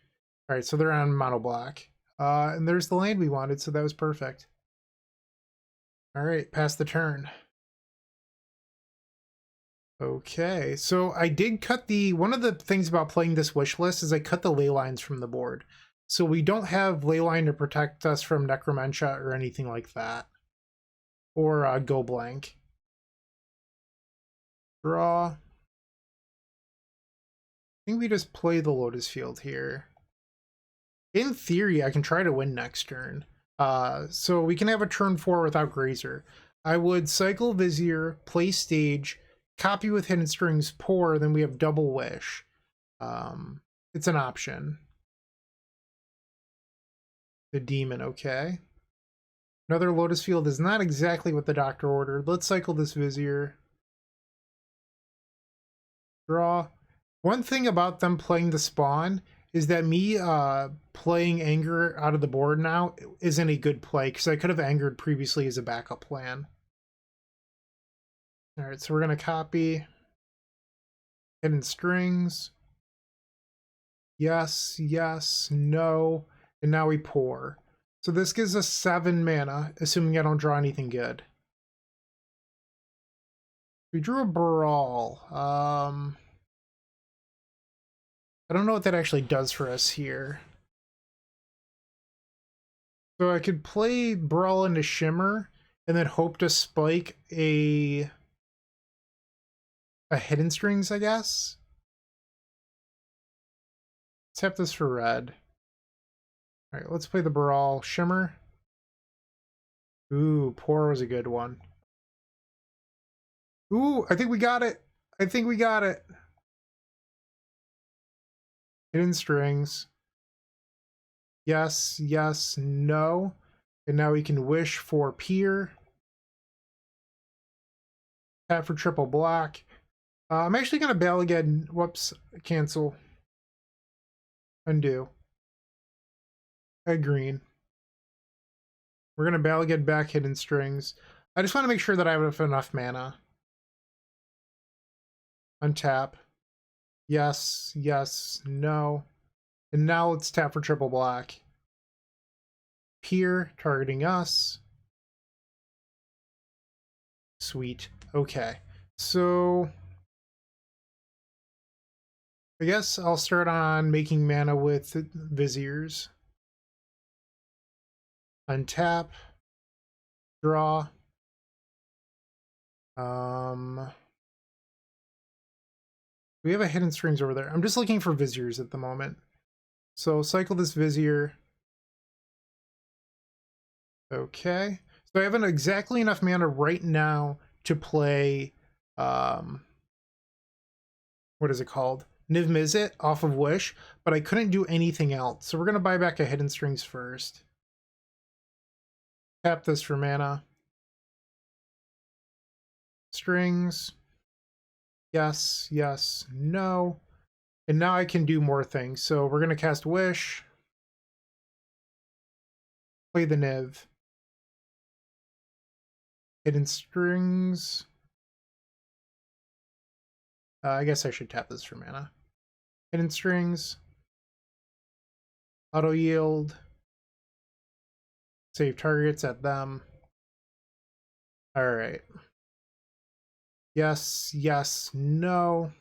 Alright, so they're on Mono-Black. And there's the land we wanted, so that was perfect. Alright, pass the turn. Okay, so I did cut one of the things about playing this wish list is I cut the ley lines from the board. So we don't have ley line to protect us from Necromentia or anything like that. Or go blank. Draw. I think we just play the Lotus Field here. In theory, I can try to win next turn. So we can have a turn 4 without Grazer. I would cycle Vizier, play Stage, copy with Hidden Strings, Pore, then we have double Wish. It's an option. The Demon, okay. Another Lotus Field is not exactly what the doctor ordered. Let's cycle this Vizier. Draw. One thing about them playing the Spawn is that me playing Anger out of the board now isn't a good play, because I could have Angered previously as a backup plan. Alright, so we're going to copy Hidden Strings. Yes, yes, no. And now we Pore. So this gives us 7 mana, assuming I don't draw anything good. We drew a Brawl. I don't know what that actually does for us here. So I could play Brawl into Shimmer and then hope to spike a Hidden Strings, I guess. Tap this for red. Alright, let's play the Brawl. Shimmer. Ooh, Pore was a good one. Ooh, I think we got it. I think we got it. Hidden Strings. Yes, yes, no. And now we can wish for Pore. Tap for triple black. I'm actually going to Balagad. Whoops, cancel. Undo. Add green. We're going to Balagad back Hidden Strings. I just want to make sure that I have enough mana. Untap. Yes, yes, no. And now let's tap for triple black. Pore targeting us. Sweet. Okay. So I guess I'll start on making mana with Viziers. Untap. Draw. We have a Hidden Strings over there. I'm just looking for Viziers at the moment. So cycle this Vizier. Okay. So I have exactly enough mana right now to play, what is it called? Niv-Mizzet off of Wish, but I couldn't do anything else. So we're going to buy back a Hidden Strings first. Tap this for mana. Strings. Yes, yes, no. And now I can do more things. So we're going to cast Wish. Play the Niv. Hidden Strings. I guess I should tap this for mana. Hidden Strings. Auto Yield. Save targets at them. Alright. Yes, yes, no.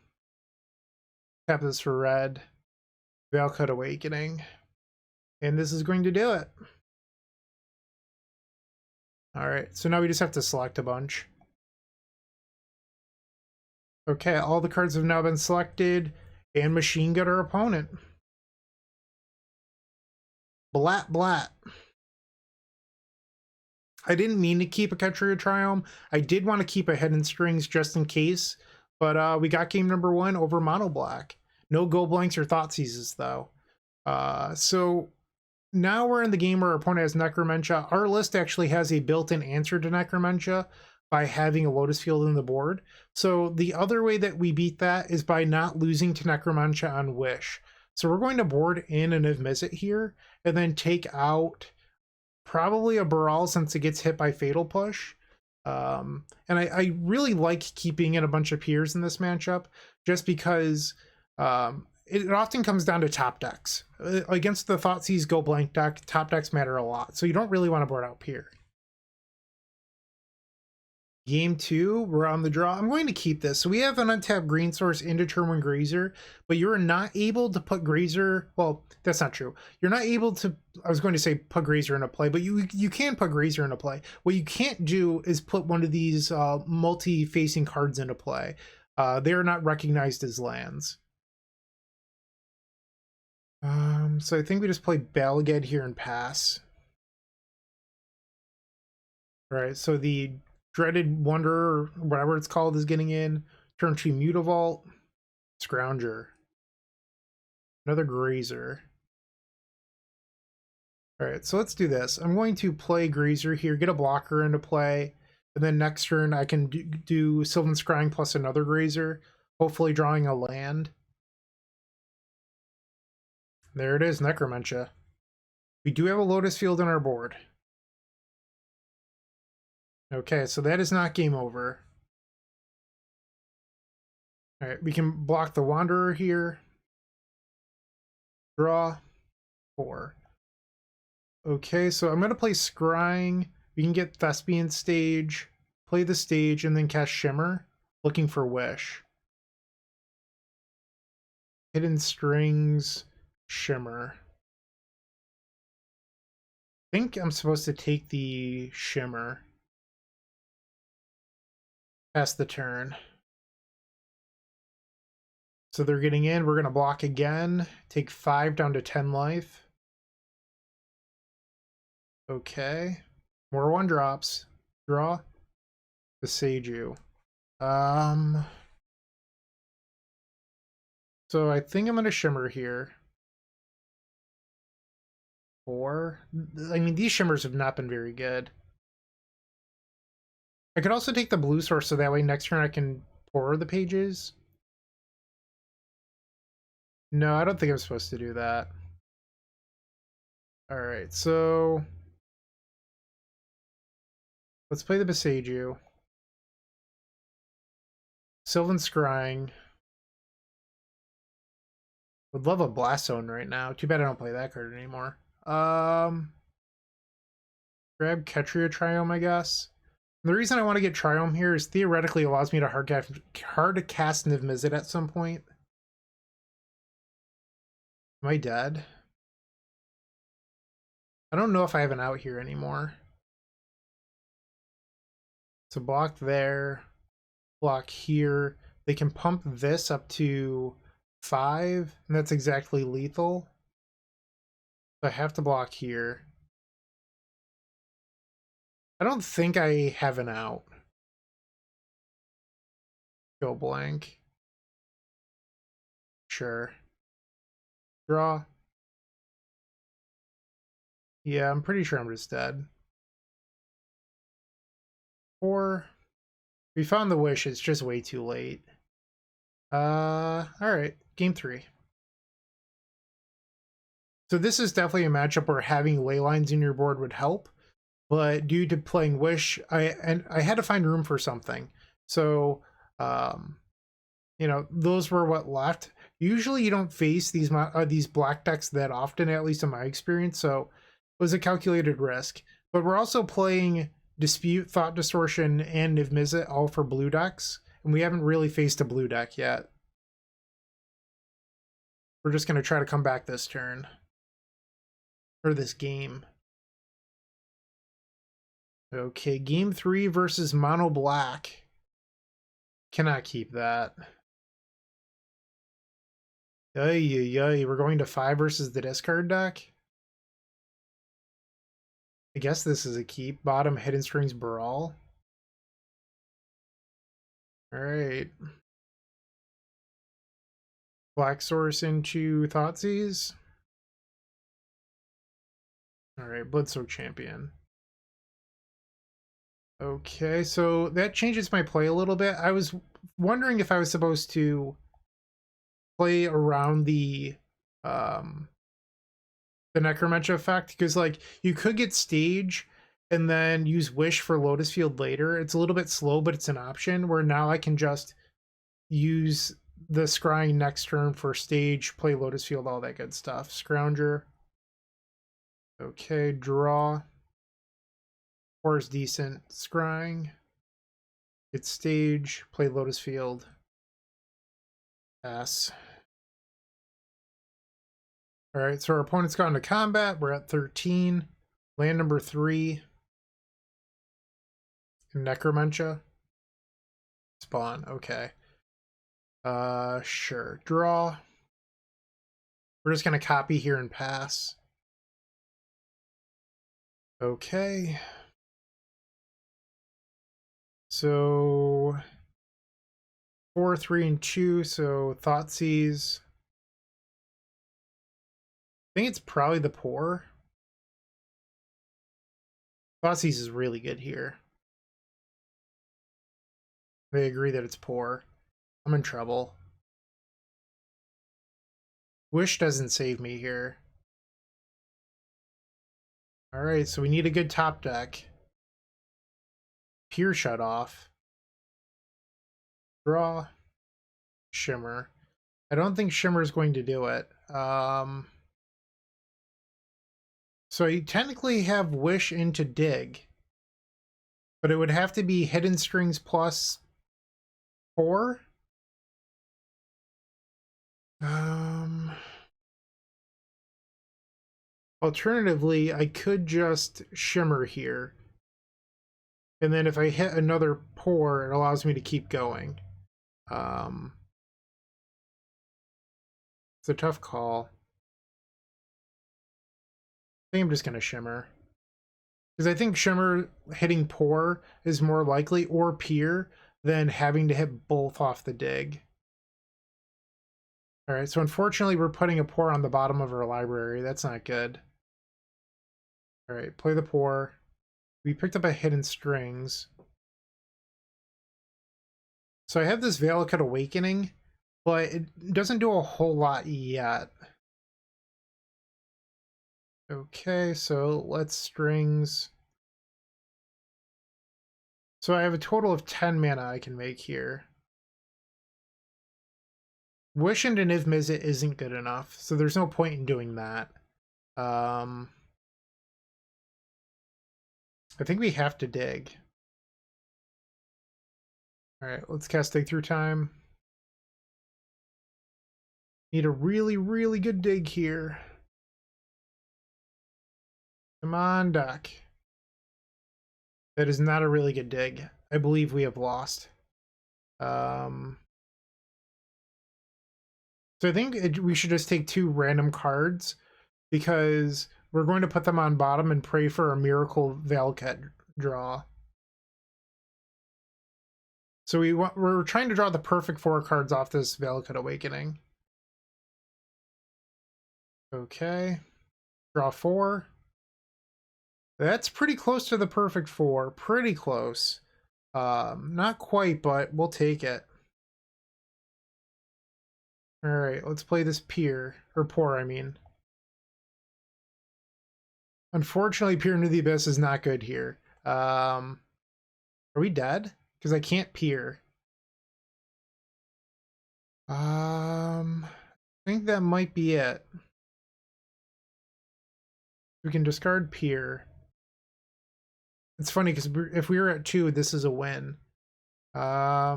Tap this for red. Valakut Awakening. And this is going to do it. Alright, so now we just have to select a bunch. Okay, all the cards have now been selected, and machine gun our opponent. Blat blat. I didn't mean to keep a Ketria Triumph. I did want to keep a Hidden Strings just in case, but we got game number 1 over Mono-Black. No Go Blanks or Thought Seizes, though. So now we're in the game where our opponent has Necromentia. Our list actually has a built-in answer to Necromentia by having a Lotus Field in the board. So the other way that we beat that is by not losing to Necromentia on Wish. So we're going to board in a Niv-Mizzet here, and then take out probably a Baral since it gets hit by Fatal Push. And I really like keeping in a bunch of peers in this matchup, just because it often comes down to top decks. Against the Thoughtseize Go Blank deck, top decks matter a lot, so you don't really want to board out Peer. Game 2, we're on the draw. I'm going to keep this. So we have an untapped green source into turn 1 Grazer, but you're not able to put Grazer, well, that's not true. You're not able to, I was going to say put Grazer into play, but you can put Grazer into play. What you can't do is put one of these multi-facing cards into play. They are not recognized as lands. So I think we just play Balagad here and pass. All right, so the Dreaded Wanderer, or whatever it's called, is getting in. Turn 2 Mutavault. Scrounger. Another Grazer. Alright, so let's do this. I'm going to play Grazer here, get a blocker into play, and then next turn I can do Sylvan Scrying plus another Grazer, hopefully drawing a land. There it is, Necromentia. We do have a Lotus Field on our board. Okay, so that is not game over. Alright, we can block the Wanderer here. Draw. 4. Okay, so I'm going to play Scrying. We can get Thespian stage, play the stage, and then cast Shimmer, looking for Wish. Hidden Strings, Shimmer. I think I'm supposed to take the Shimmer. Pass the turn. So they're getting in. We're going to block again. Take 5 down to 10 life. Okay. More 1-drops. Draw. Beseiju. So I think I'm going to Shimmer here. 4. I mean, these Shimmers have not been very good. I could also take the blue source so that way next turn I can Pore the pages. No, I don't think I'm supposed to do that. Alright, so let's play the Beseiju. Sylvan Scrying. Would love a Blast Zone right now. Too bad I don't play that card anymore. Grab Ketria Triome, I guess. The reason I want to get Triome here is theoretically allows me to hard to cast Niv-Mizzet at some point. Am I dead? I don't know if I have an out here anymore. So block there, block here. They can pump this up to 5, and that's exactly lethal. So I have to block here. I don't think I have an out. Go blank. Sure. Draw. Yeah, I'm pretty sure I'm just dead. Or we found the wish, it's just way too late. Alright, game 3. So this is definitely a matchup where having ley lines in your board would help, but due to playing Wish, I had to find room for something. So, you know, those were what left. Usually you don't face these black decks that often, at least in my experience, so it was a calculated risk. But we're also playing Dispute, Thought Distortion, and Niv-Mizzet all for blue decks, and we haven't really faced a blue deck yet. We're just going to try to come back this turn. Or this game. Okay, game 3 versus Mono-Black. Cannot keep that. We're going to 5 versus the discard deck. I guess this is a keep. Bottom, Hidden Strings Brawl. Alright. Black Source into Thoughtseize. Alright, Bloodsoak Champion. Okay, so that changes my play a little bit. I was wondering if I was supposed to play around the Necromancer effect, because like you could get Stage and then use Wish for Lotus Field later. It's a little bit slow, but it's an option where now I can just use the Scrying next turn for Stage, play Lotus Field, all that good stuff. Scrounger. Okay, draw. Pore is decent. Scrying. Get Stage, play Lotus Field. Pass. Alright, so our opponent's gone to combat. We're at 13. Land number 3. Necromancer. Spawn, okay. Sure. Draw. We're just gonna copy here and pass. Okay. So 4, 3, and 2, so Thoughtseize. I think it's probably the Pore. Thoughtseize is really good here. They agree that it's Pore. I'm in trouble. Wish doesn't save me here. Alright, so we need a good top deck. Pure shut off. Draw. Shimmer. I don't think Shimmer is going to do it. So you technically have Wish into Dig, but it would have to be Hidden Strings plus 4. Alternatively, I could just Shimmer here. And then if I hit another Pore, it allows me to keep going. It's a tough call. I think I'm just going to Shimmer. Because I think Shimmer hitting Pore is more likely, or Peer, than having to hit both off the Dig. Alright, so unfortunately we're putting a Pore on the bottom of our library. That's not good. Alright, play the Pore. We picked up a Hidden Strings. So I have this Valakut Awakening, but it doesn't do a whole lot yet. Okay, so let's strings. So I have a total of 10 mana I can make here. Wish into Niv-Mizzet isn't good enough, so there's no point in doing that. I think we have to dig. Alright, let's cast Dig Through Time. Need a really, really good dig here. Come on, Doc. That is not a really good dig. I believe we have lost. So I think we should just take 2 random cards because we're going to put them on bottom and pray for a miracle Valakut draw. So we're trying to draw the perfect 4 cards off this Valakut Awakening. Okay. Draw 4. That's pretty close to the perfect 4. Pretty close. Not quite, but we'll take it. Alright, let's play this Pore, I mean. Unfortunately, Peer into the Abyss is not good here. Are we dead? Because I can't peer. I think that might be it. We can discard peer. It's funny because if we were at 2, this is a win. I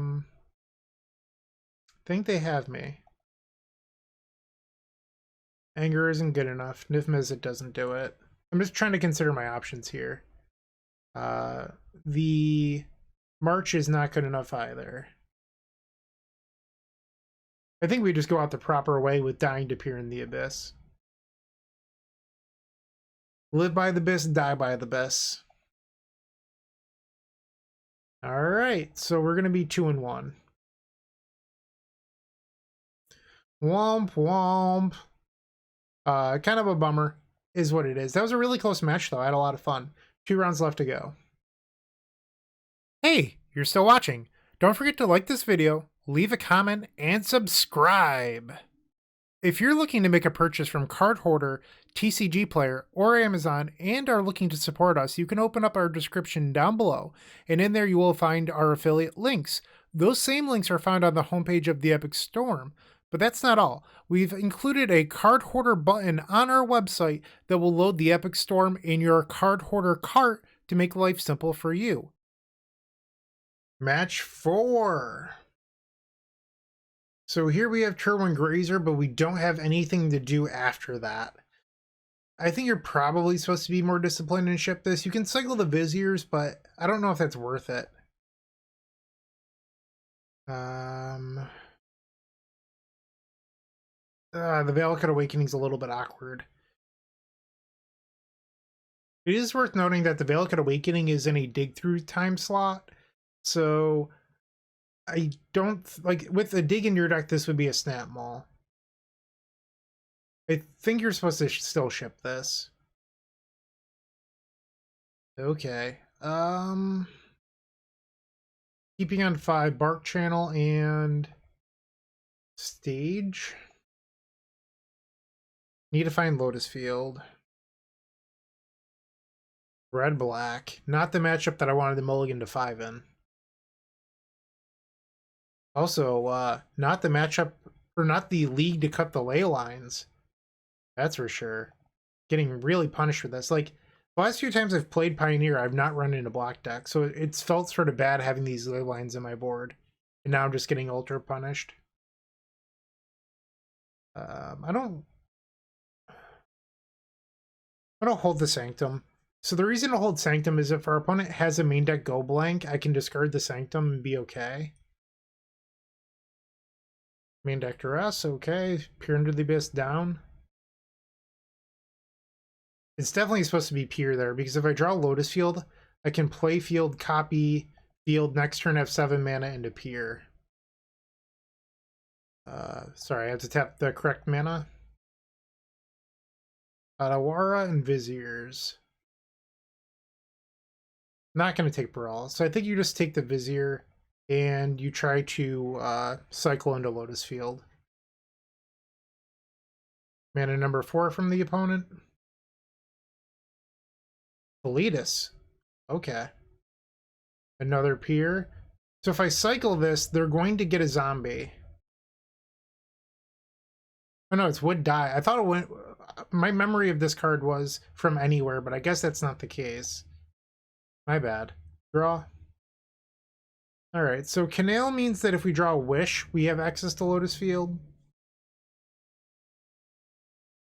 think they have me. Anger isn't good enough. Niv-Mizzet doesn't do it. I'm just trying to consider my options here. The March is not good enough either. I think we just go out the proper way with dying to peer in the Abyss. Live by the Abyss, die by the Abyss. Alright, so we're going to be 2-1. Womp womp. Kind of a bummer is what it is. That was a really close match though. I had a lot of fun. 2 rounds left to go. Hey, you're still watching. Don't forget to like this video, leave a comment, and subscribe. If you're looking to make a purchase from Card Hoarder, TCG Player, or Amazon and are looking to support us, you can open up our description down below, and in there you will find our affiliate links. Those same links are found on the homepage of the Epic Storm. But that's not all. We've included a Card Hoarder button on our website that will load the Epic Storm in your Card Hoarder cart to make life simple for you. Match 4. So here we have Turwin Grazer, but we don't have anything to do after that. I think you're probably supposed to be more disciplined and ship this. You can cycle the Viziers, but I don't know if that's worth it. The Valakut Awakening is a little bit awkward. It is worth noting that the Valakut Awakening is in a dig through time slot, so I don't like with a dig in your deck. This would be a snap maul. I think you're supposed to still ship this. Okay. Keeping on 5, Bark Channel and Stage. Need to find Lotus Field. Red black. Not the matchup that I wanted the mulligan to 5 in. Also, not the matchup, or not the league to cut the ley lines. That's for sure. Getting really punished for this. Like, the last few times I've played Pioneer, I've not run into black deck, so it's felt sort of bad having these ley lines in my board. And now I'm just getting ultra punished. I don't hold the Sanctum. So the reason to hold Sanctum is if our opponent has a main deck go blank, I can discard the Sanctum and be okay. Main deck Duress, okay. Peer into the Abyss down. It's definitely supposed to be Peer there, because if I draw Lotus Field, I can play field, copy field, next turn have 7 mana into Peer. Sorry, I have to tap the correct mana. Adawara and Viziers. Not going to take Brawl, so I think you just take the Vizier and you try to cycle into Lotus Field. Mana number 4 from the opponent. Validas. Okay. Another Peer. So if I cycle this, they're going to get a zombie. Oh no, it's would die. I thought it went... My memory of this card was from anywhere, but I guess that's not the case. My bad. Draw. Alright, so Canal means that if we draw a Wish, we have access to Lotus Field.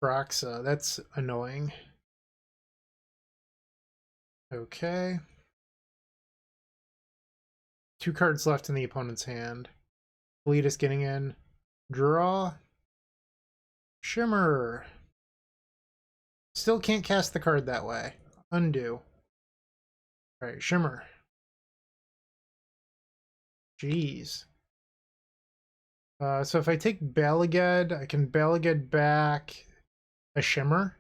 Broxa, that's annoying. Okay. 2 cards left in the opponent's hand. Bleed is getting in. Draw. Shimmer. Still can't cast the card that way. Undo. Alright, Shimmer. Jeez. So if I take Bala Ged, I can Bala Ged back a Shimmer.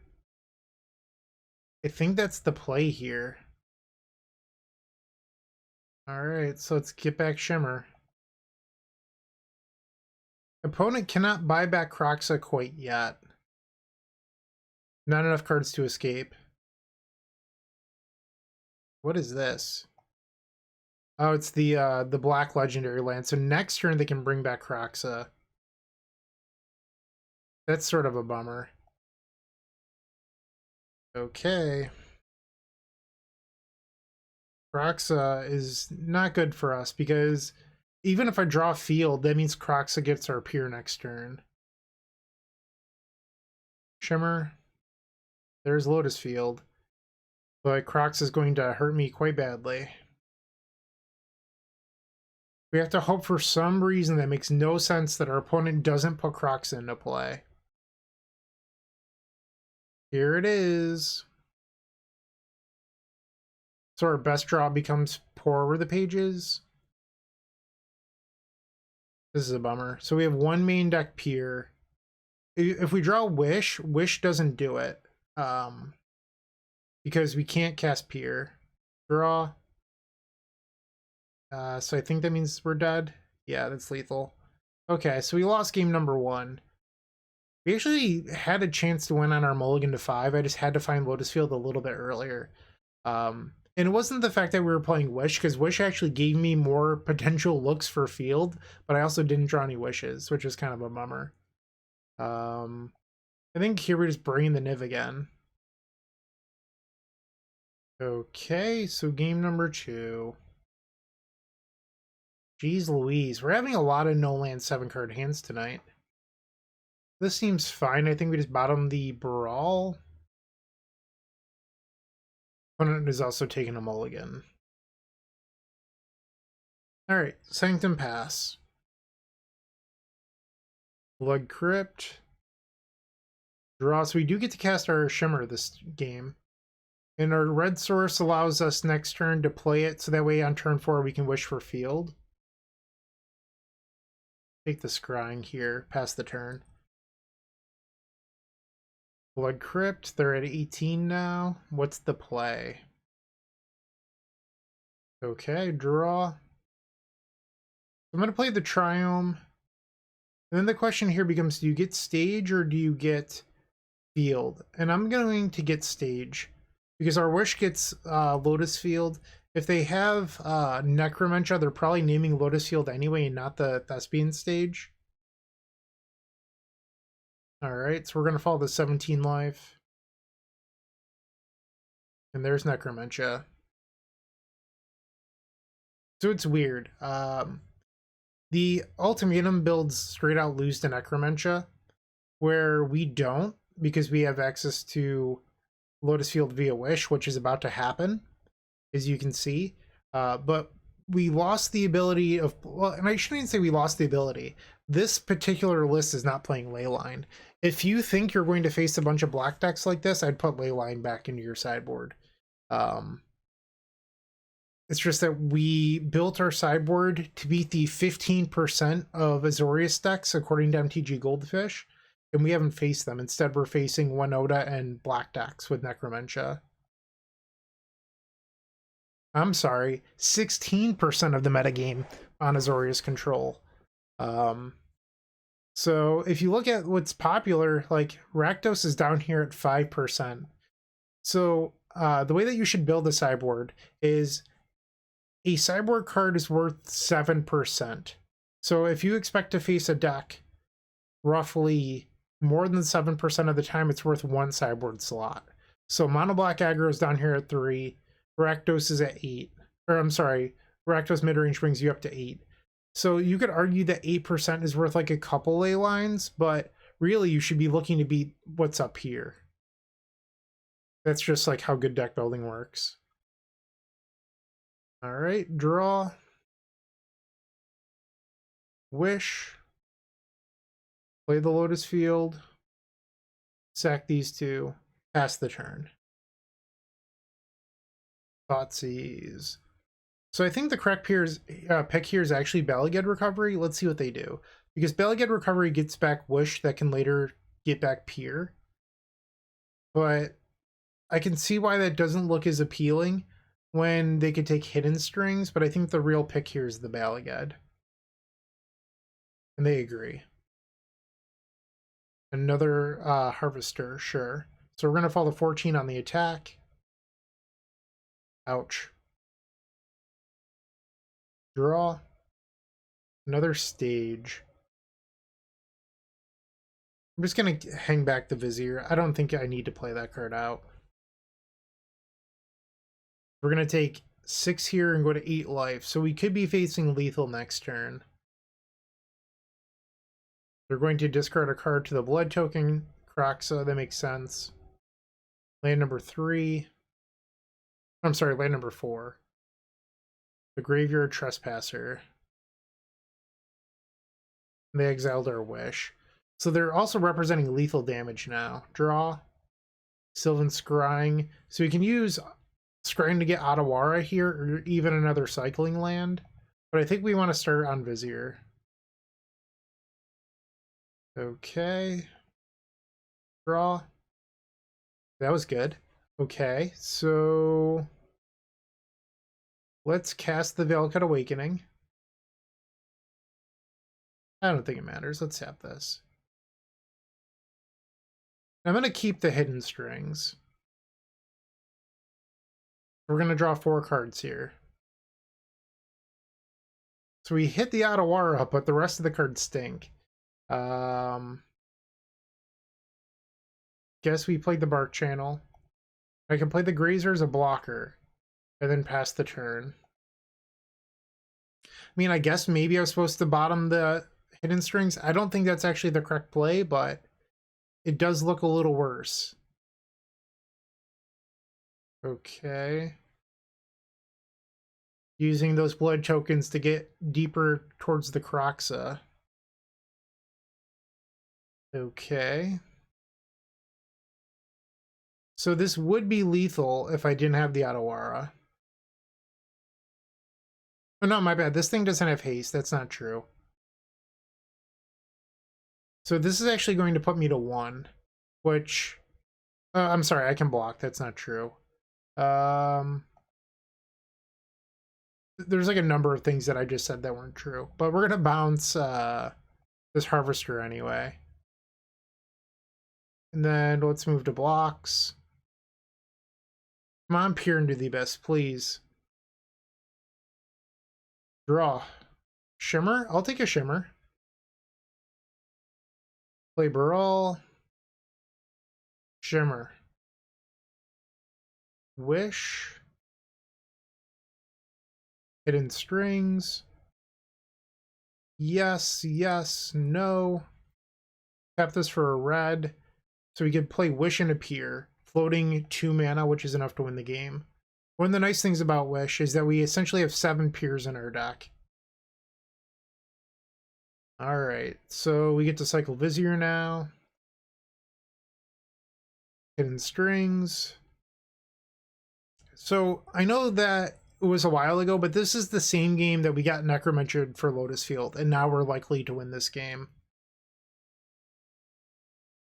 I think that's the play here. Alright, so let's get back Shimmer. Opponent cannot buy back Kroxa quite yet. Not enough cards to escape. What is this? Oh, it's the black legendary land. So next turn they can bring back Kroxa. That's sort of a bummer. Okay. Kroxa is not good for us because even if I draw field, that means Kroxa gets our Pier next turn. Shimmer. There's Lotus Field. But Kroxa is going to hurt me quite badly. We have to hope for some reason that makes no sense that our opponent doesn't put Kroxa into play. Here it is. So our best draw becomes Pore over the pages. This is a bummer. So we have one main deck Pier. If we draw Wish, Wish doesn't do it. Because we can't cast Pier. Draw. So I think that means we're dead. Yeah, that's lethal. Okay, so we lost game number 1. We actually had a chance to win on our mulligan to 5. I just had to find Lotus Field a little bit earlier. And it wasn't the fact that we were playing Wish, because Wish actually gave me more potential looks for field, but I also didn't draw any Wishes, which is kind of a bummer. I think here we're just bringing the Niv again. Okay, so game number 2. Jeez Louise, we're having a lot of no-land 7-card hands tonight. This seems fine. I think we just bottom the Brawl. Opponent is also taking a mulligan. Alright, Sanctum Pass. Blood Crypt. Draw, so we do get to cast our Shimmer this game. And our red source allows us next turn to play it, so that way on turn 4 we can wish for field. Take the scrying here, pass the turn. Blood Crypt, they're at 18 now. What's the play? Okay, draw. I'm going to play the Triome. And then the question here becomes, do you get stage or do you get field? And I'm going to get stage, because our Wish gets Lotus Field. If they have Necromentia, they're probably naming Lotus Field anyway and not the Thespian stage. Alright, so we're going to follow the 17 life. And there's Necromentia. So it's weird. The Ultimatum builds straight out lose to Necromentia, where we don't, because we have access to Lotus Field via Wish, which is about to happen, as you can see. But we lost the ability of, well, and I shouldn't say we lost the ability. This particular list is not playing Leyline. If you think you're going to face a bunch of black decks like this, I'd put Leyline back into your sideboard. It's just that we built our sideboard to beat the 15% of Azorius decks, according to MTG Goldfish, and we haven't faced them. Instead, we're facing Winota and black decks with Necromentia. I'm sorry, 16% of the metagame on Azorius control. So if you look at what's popular, like Rakdos is down here at 5%. So the way that you should build a sideboard is a sideboard card is worth 7%. So if you expect to face a deck roughly more than 7% of the time, it's worth 1 sideboard slot. So Mono-Black Aggro is down here at 3. Rakdos is at 8. Or I'm sorry, Rakdos Midrange brings you up to 8. So you could argue that 8% is worth like a couple ley lines, but really you should be looking to beat what's up here. That's just like how good deck building works. All right, draw. Wish. Play the Lotus Field. Sack these two. Pass the turn. Thoughtseize. So I think the correct pick here is actually Valakut Recovery. Let's see what they do. Because Valakut Recovery gets back Wish that can later get back Pore. But I can see why that doesn't look as appealing when they could take Hidden Strings, but I think the real pick here is the Valakut. And they agree. Another Harvester, sure. So we're going to fall to 14 on the attack. Ouch. Draw. Another stage. I'm just going to hang back the Vizier. I don't think I need to play that card out. We're going to take 6 here and go to 8 life. So we could be facing lethal next turn. They're going to discard a card to the blood token. Kroxa, that makes sense. Land number 3. I'm sorry, land number 4. The Graveyard Trespasser. They exiled our Wish. So they're also representing lethal damage now. Draw. Sylvan Scrying. So we can use Scrying to get Otawara here, or even another cycling land. But I think we want to start on Vizier. Okay. Draw. That was good. Okay, so let's cast the Valakut Awakening. I don't think it matters. Let's tap this. I'm going to keep the Hidden Strings. We're going to draw 4 cards here. So we hit the Otawara, but the rest of the cards stink. Guess we played the Bark Channel. I can play the Grazer as a blocker and then pass the turn. I mean, I guess maybe I was supposed to bottom the Hidden Strings. I don't think that's actually the correct play, but it does look a little worse. Okay. Using those blood tokens to get deeper towards the Kroxa. Okay. So this would be lethal if I didn't have the Otawara. Oh no, my bad. This thing doesn't have haste. That's not true. So this is actually going to put me to 1, which... I'm sorry, I can block. That's not true. There's like a number of things that I just said that weren't true. But we're going to bounce this Harvester anyway. And then let's move to blocks. Come on, Peer into the Abyss, please. Draw. Shimmer? I'll take a Shimmer. Play Baral. Shimmer. Wish. Hidden Strings. Yes, yes, no. Tap this for a red. So we could play Wish and Appear, floating 2 mana, which is enough to win the game. One of the nice things about Wish is that we essentially have 7 Peers in our deck. Alright, so we get to cycle Vizier now. Hidden Strings. So I know that it was a while ago, but this is the same game that we got Necromancered for Lotus Field, and now we're likely to win this game.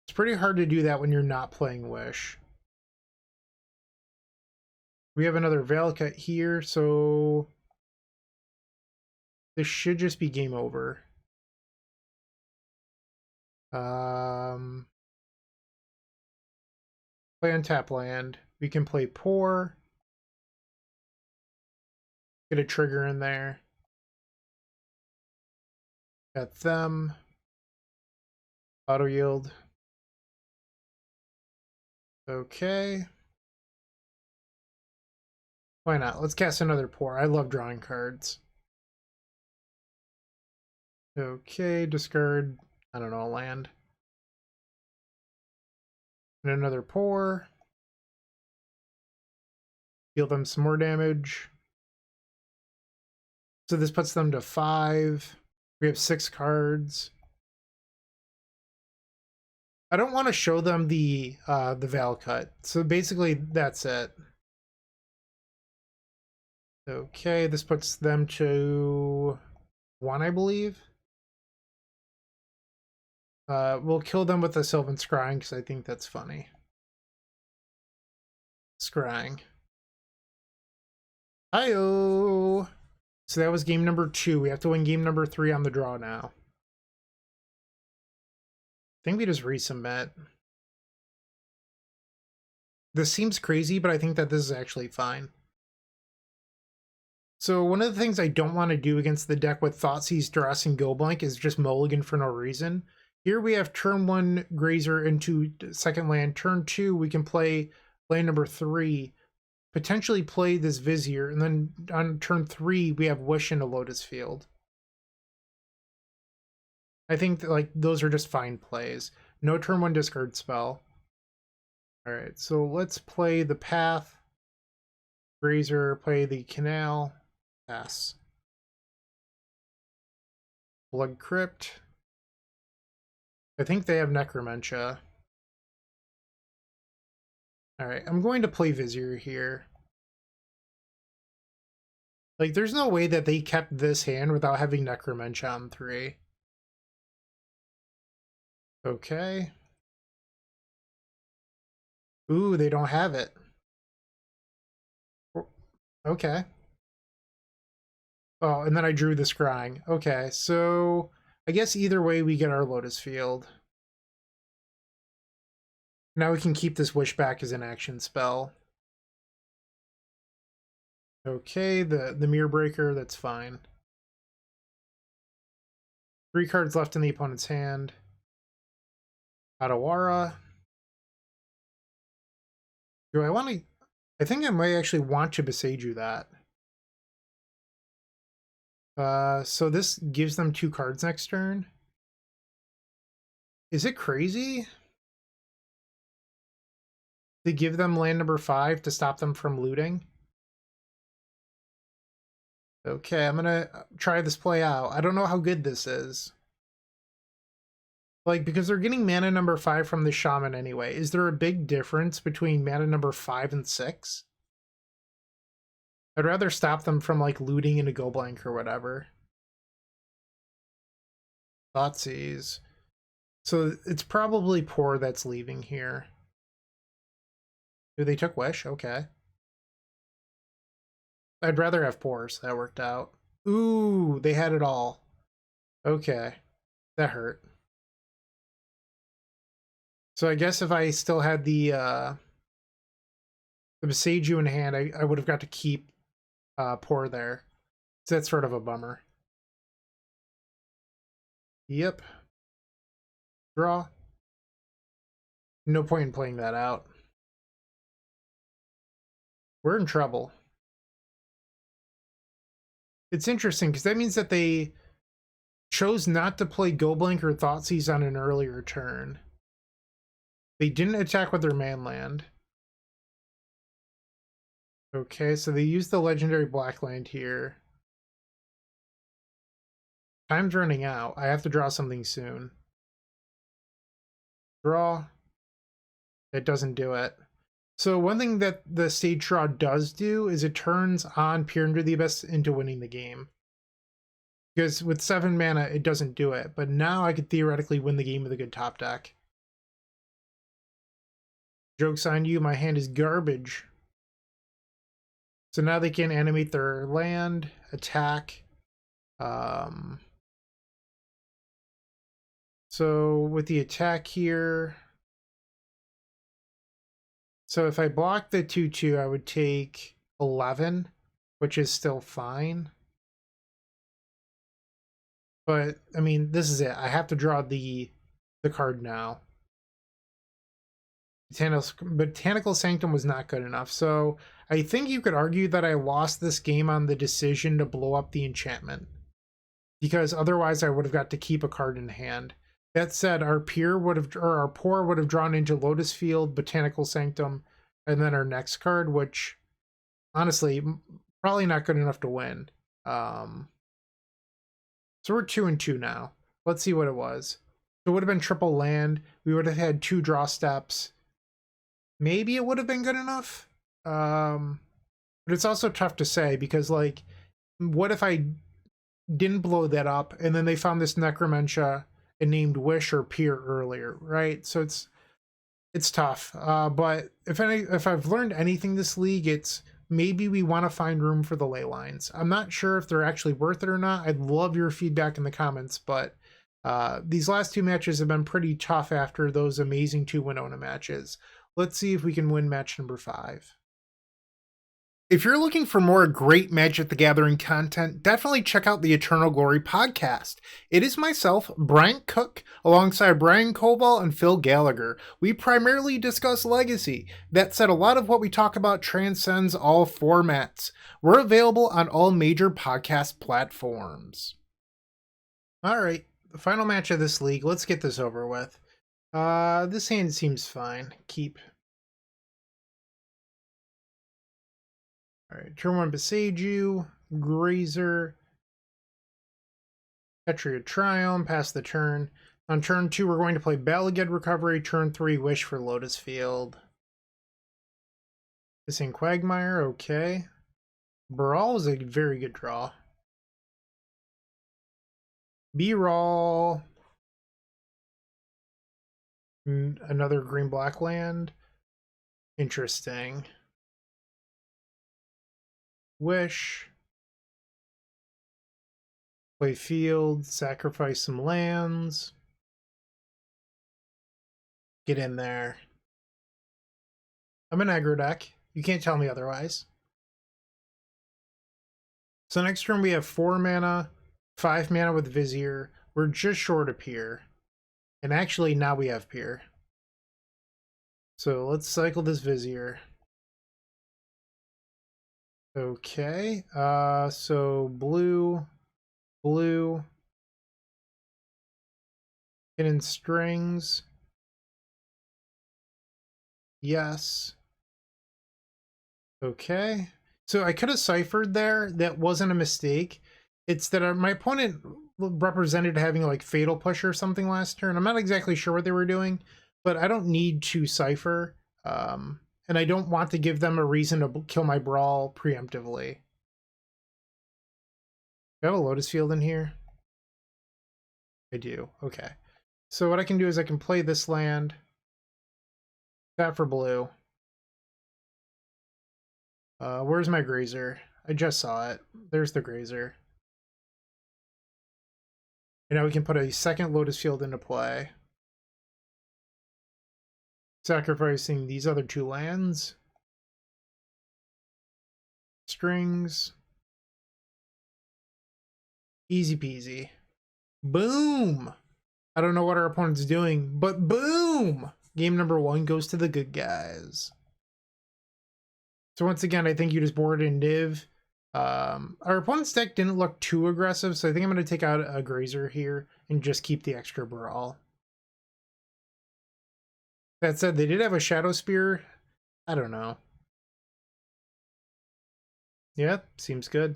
It's pretty hard to do that when you're not playing Wish. We have another Valakut here, so this should just be game over. Play untap land. We can play Pore. Get a trigger in there. Got them. Auto yield. Okay. Why not? Let's cast another Pore. I love drawing cards. Okay, discard, I don't know, land. And another Pore. Deal them some more damage. So this puts them to 5. We have 6 cards. I don't want to show them the Valakut. So basically that's it. Okay, this puts them to 1, I believe. We'll kill them with a Sylvan Scrying because I think that's funny. Scrying. Hi-oh! So that was game number 2. We have to win game number 3 on the draw now. I think we just resubmit. This seems crazy, but I think that this is actually fine. So one of the things I don't want to do against the deck with Thoughtseize, Duress, and Go-Blank is just mulligan for no reason. Here we have turn 1 Grazer into second land. Turn 2 we can play land number 3, potentially play this Vizier, and then on turn 3 we have Wish into Lotus Field. I think that, like, those are just fine plays. No turn 1 discard spell. Alright, so let's play the Path. Grazer, play the Canal. Pass. Blood Crypt. I think they have Necromentia. Alright, I'm going to play Vizier here. Like, there's no way that they kept this hand without having Necromentia on 3. Okay. Ooh, they don't have it. Okay. Oh, and then I drew the Scrying. Okay, so I guess either way we get our Lotus Field. Now we can keep this Wish back as an action spell. Okay, the Mirror Breaker, that's fine. 3 cards left in the opponent's hand. Adawara. Do I want to... I think I might actually want to Beseiju that. So this gives them 2 cards next turn. Is it crazy to give them land number 5 to stop them from looting? Okay, I'm gonna try this play out. I don't know how good this is. Like, because they're getting mana number 5 from the Shaman anyway. Is there a big difference between mana number 5 and 6? I'd rather stop them from, like, looting into Go Blank or whatever. Thoughtseize. So it's probably Pore that's leaving here. They took Wish? Okay. I'd rather have Pore, so that worked out. Ooh, they had it all. Okay. That hurt. So I guess if I still had the Beseiju in hand, I would have got to keep Pore there. So that's sort of a bummer. Yep. Draw. No point in playing that out. We're in trouble. It's interesting because that means that they chose not to play Go Blank or Thoughtseize on an earlier turn. They didn't attack with their manland. Okay, so they used the legendary black land here. Time's running out. I have to draw something soon. Draw. It doesn't do it. So one thing that the stage draw does do is it turns on Peer Into the Abyss into winning the game. Because with 7 mana, it doesn't do it. But now I could theoretically win the game with a good top deck. Joke's on you, my hand is garbage. So now they can animate their land, attack. So with the attack here... So if I block the 2/2, I would take 11, which is still fine. But, I mean, this is it. I have to draw the card now. Botanical Sanctum was not good enough. So I think you could argue that I lost this game on the decision to blow up the enchantment, because otherwise I would have got to keep a card in hand. That said, our Pore would have drawn into Lotus Field, Botanical Sanctum, and then our next card, which honestly probably not good enough to win. So we're 2-2 now. Let's see what it was. So it would have been triple land. We would have had 2 draw steps. Maybe it would have been good enough. But it's also tough to say, because like, what if I didn't blow that up and then they found this Necromentia and named Wish or Pore earlier, right? So it's tough. But if I've learned anything this league, it's maybe we want to find room for the ley lines. I'm not sure if they're actually worth it or not. I'd love your feedback in the comments, but these last 2 matches have been pretty tough after those amazing 2 Winona matches. Let's see if we can win match number 5. If you're looking for more great Magic the Gathering content, definitely check out the Eternal Glory podcast. It is myself, Bryant Cook, alongside Brian Koval and Phil Gallagher. We primarily discuss Legacy. That said, a lot of what we talk about transcends all formats. We're available on all major podcast platforms. All right, the final match of this league. Let's get this over with. This hand seems fine. Keep. All right, turn 1, Beseiju, Grazer, Petria Triumph, pass the turn. On turn 2, we're going to play Balaged Recovery. Turn 3, Wish for Lotus Field. Missing Quagmire, okay. Brawl is a very good draw. B-Roll. Another green-black land. Interesting. Wish. Play field, sacrifice some lands. Get in there. I'm an aggro deck. You can't tell me otherwise. So next turn we have 4 mana, 5 mana with Vizier. We're just short of Pore. And actually now we have Pore. So let's cycle this Vizier. Okay, so blue, hidden strings, yes, okay. So I could have ciphered there. That wasn't a mistake. It's that my opponent represented having like Fatal Push or something last turn. I'm not exactly sure what they were doing, but I don't need to cipher. And I don't want to give them a reason to kill my Brawl preemptively. Do I have a Lotus Field in here? I do. Okay. So what I can do is I can play this land. Tap for blue. Where's my Grazer? I just saw it. There's the Grazer. And now we can put a second Lotus Field into play. Sacrificing these other 2 lands. Strings. Easy peasy. Boom! I don't know what our opponent's doing, but boom! Game number 1 goes to the good guys. So once again, I think you just board in Niv. Our opponent's deck didn't look too aggressive, so I think I'm going to take out a Grazer here and just keep the extra Brawl. That said, they did have a Shadow Spear. I don't know. Yeah, seems good.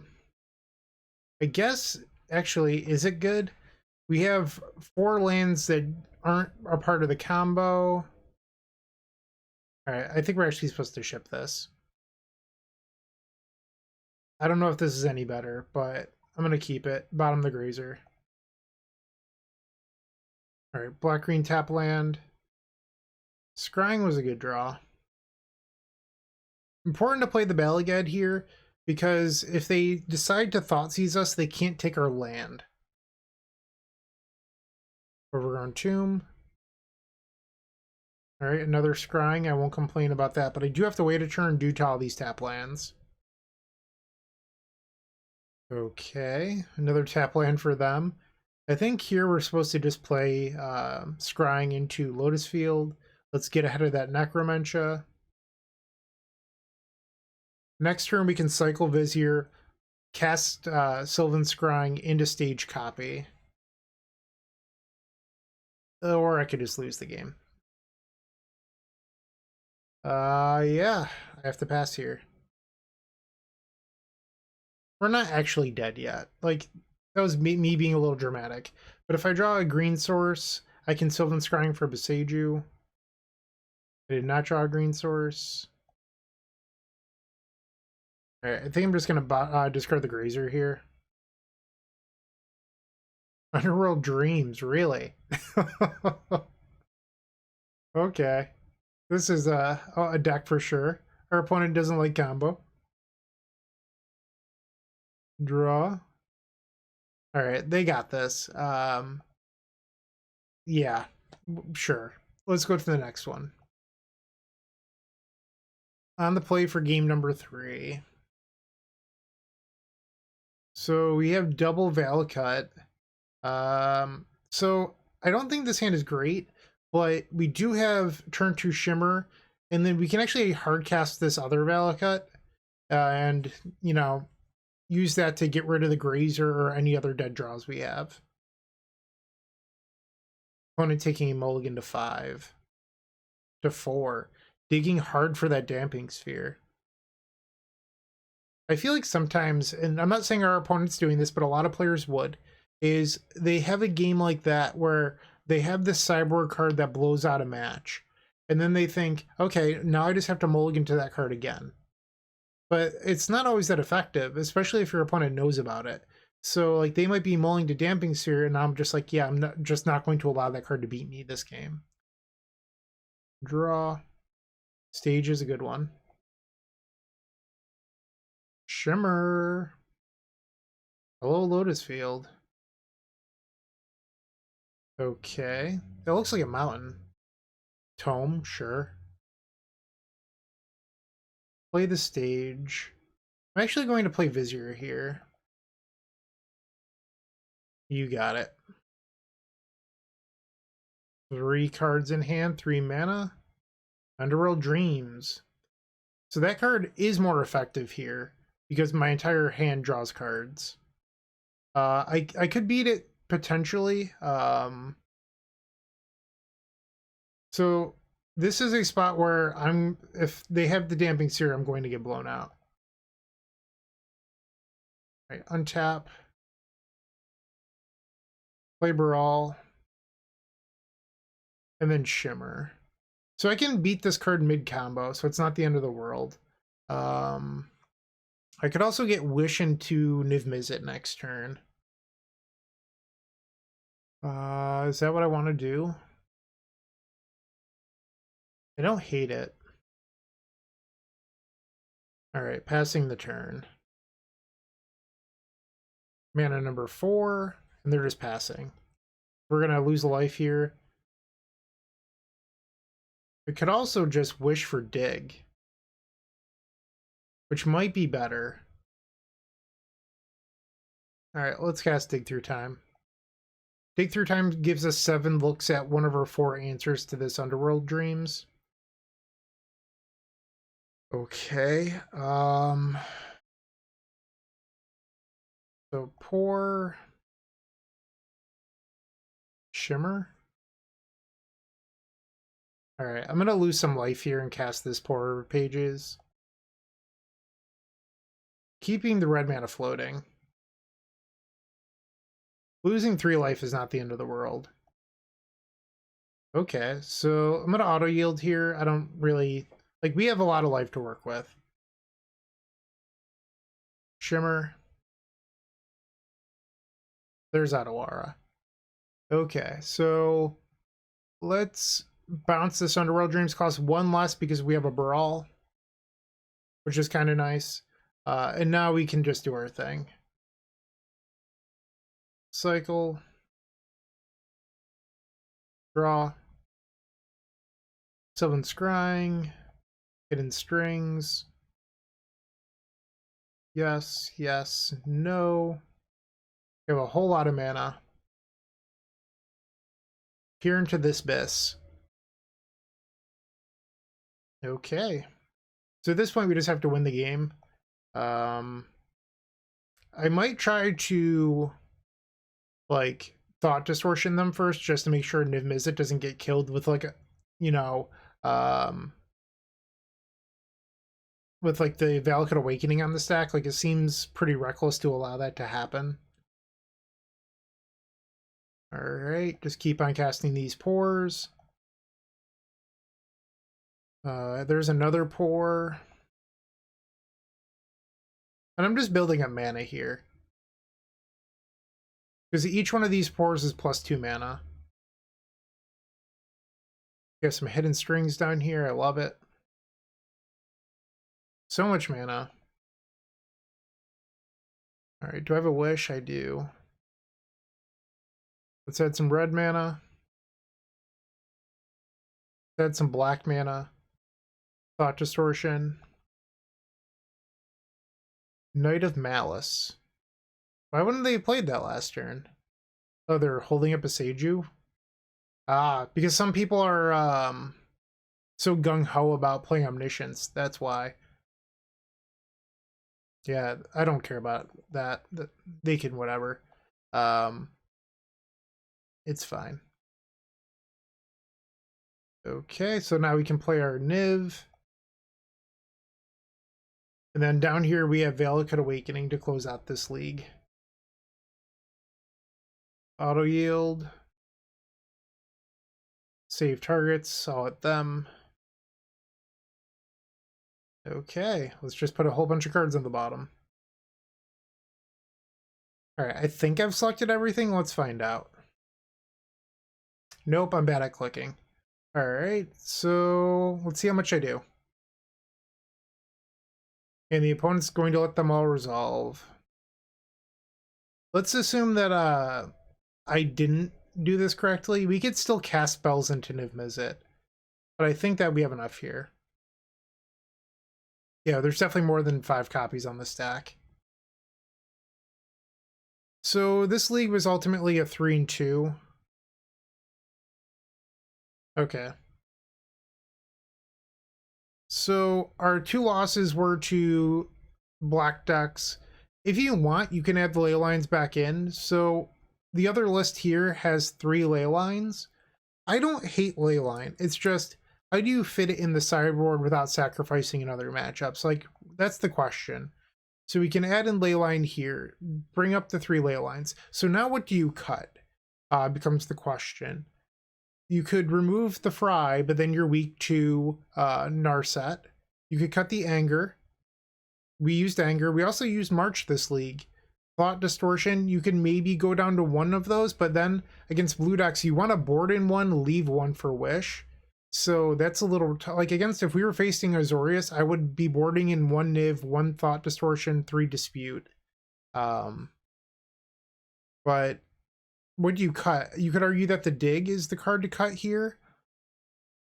I guess, actually, is it good? We have 4 lands that aren't a part of the combo. Alright, I think we're actually supposed to ship this. I don't know if this is any better, but I'm going to keep it. Bottom the Grazer. Alright, black-green tap land. Scrying was a good draw. Important to play the Balaged here, because if they decide to Thoughtseize us, they can't take our land. Overgrown Tomb. Alright, another Scrying. I won't complain about that, but I do have to wait a turn due to all these tap lands. Okay, another tap land for them. I think here we're supposed to just play Scrying into Lotus Field. Let's get ahead of that Necromentia. Next turn, we can cycle Vizier, cast Sylvan Scrying into stage copy. Or I could just lose the game. Yeah, I have to pass here. We're not actually dead yet. Like, that was me being a little dramatic. But if I draw a green source, I can Sylvan Scrying for Boseiju. I did not draw a green source. Alright, I think I'm just going to discard the Grazer here. Underworld Dreams, really? Okay. This is a deck for sure. Our opponent doesn't like combo. Draw. Alright, they got this. Yeah, sure. Let's go to the next one. On the play for game number 3. So we have double Valakut. So I don't think this hand is great, but we do have turn 2 Shimmer, and then we can actually hardcast this other Valakut, and, you know, use that to get rid of the Grazer or any other dead draws we have. Opponent taking a mulligan to 5. To 4. Digging hard for that Damping Sphere. I feel like sometimes, and I'm not saying our opponent's doing this, but a lot of players would, is they have a game like that where they have this sideboard card that blows out a match. And then they think, okay, now I just have to mulligan to that card again. But it's not always that effective, especially if your opponent knows about it. So, like, they might be mulling to Damping Sphere, and I'm just like, yeah, I'm just not going to allow that card to beat me this game. Draw. Stage is a good one. Shimmer. Hello, Lotus Field. Okay. It looks like a mountain. Tome, sure. Play the stage. I'm actually going to play Vizier here. You got it. 3 cards in hand, 3 mana. Underworld Dreams. So that card is more effective here because my entire hand draws cards. I could beat it potentially. So this is a spot where if they have the Damping Sphere, I'm going to get blown out. All right, untap. Play Brawl. And then Shimmer. So I can beat this card mid-combo, so it's not the end of the world. I could also get Wish into Niv-Mizzet next turn. Is that what I want to do? I don't hate it. Alright, passing the turn. Mana number 4, and they're just passing. We're going to lose a life here. We could also just Wish for Dig, which might be better. Alright, let's cast Dig Through Time. Dig Through Time gives us 7 looks at one of our 4 answers to this Underworld Dreams. Okay. So Pore. Shimmer. Alright, I'm going to lose some life here and cast this Pore Pages. Keeping the red mana floating. Losing 3 life is not the end of the world. Okay, so I'm going to auto-yield here. I don't really... Like, we have a lot of life to work with. Shimmer. There's Adawara. Okay, so let's bounce this Underworld Dreams. Cost 1 less because we have a Brawl, which is kind of nice. And now we can just do our thing. Cycle. Draw. Sylvan Scrying. Hidden Strings. Yes, yes, no. We have a whole lot of mana. Peer into this abyss. Okay. So at this point, we just have to win the game. I might try to, like, thought distortion them first, just to make sure Niv-Mizzet doesn't get killed with, like, you know, with, like, the Valakut Awakening on the stack. Like, it seems pretty reckless to allow that to happen. Alright, just keep on casting these Pores. There's another Pore. And I'm just building up mana here. Because each one of these Pores is +2 mana. Got some hidden strings down here. I love it. So much mana. Alright, do I have a wish? I do. Let's add some red mana. Let's add some black mana. Thought Distortion. Knight of Malice. Why wouldn't they have played that last turn? Oh, they're holding up a Seiju? Ah, because some people are so gung-ho about playing Omniscience. That's why. Yeah, I don't care about that. They can whatever. It's fine. Okay, so now we can play our Niv. And then down here we have Valakut Awakening to close out this league. Auto yield. Save targets, I'll hit them. Okay, let's just put a whole bunch of cards on the bottom. Alright, I think I've selected everything. Let's find out. Nope, I'm bad at clicking. Alright, so let's see how much I do. And the opponent's going to let them all resolve. Let's assume that I didn't do this correctly. We could still cast spells into Niv-Mizzet, but I think that we have enough here. Yeah, there's definitely more than 5 copies on the stack. So this league was ultimately a 3-2. Okay. So our 2 losses were to black decks. If you want, you can add the ley lines back in. So the other list here has 3 ley lines. I don't hate ley line. It's just, how do you fit it in the sideboard without sacrificing in other matchups? Like, that's the question. So we can add in ley line here, bring up the 3 ley lines. So now what do you cut? Becomes the question. You could remove the Fry, but then you're weak to Narset. You could cut the Anger. We used Anger. We also used March this league. Thought Distortion, you can maybe go down to 1 of those, but then against blue decks, you want to board in 1, leave 1 for Wish. So that's a little, like against, if we were facing Azorius, I would be boarding in 1 Niv, 1 Thought Distortion, 3 Dispute. But what do you cut? You could argue that the Dig is the card to cut here,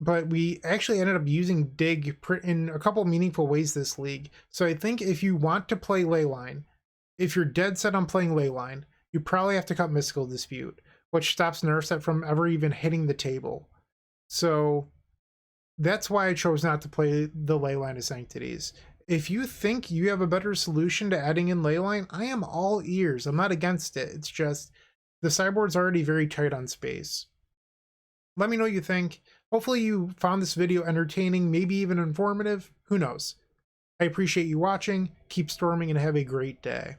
but we actually ended up using Dig in a couple meaningful ways this league. So I think if you want to play Leyline, if you're dead set on playing Leyline, you probably have to cut Mystical Dispute, which stops Narset from ever even hitting the table. So that's why I chose not to play the Leyline of Sanctities. If you think you have a better solution to adding in Leyline, I am all ears. I'm not against it. It's just the sideboard's already very tight on space. Let me know what you think. Hopefully you found this video entertaining, maybe even informative. Who knows? I appreciate you watching. Keep storming and have a great day.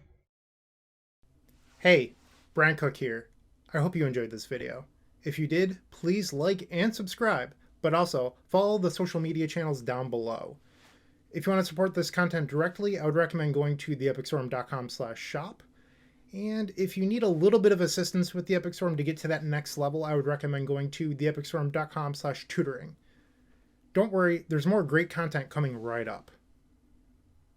Hey, Bryant Cook here. I hope you enjoyed this video. If you did, please like and subscribe, but also follow the social media channels down below. If you want to support this content directly, I would recommend going to theepicstorm.com/shop. And if you need a little bit of assistance with the Epic Storm to get to that next level, I would recommend going to theepicstorm.com/tutoring. Don't worry, there's more great content coming right up.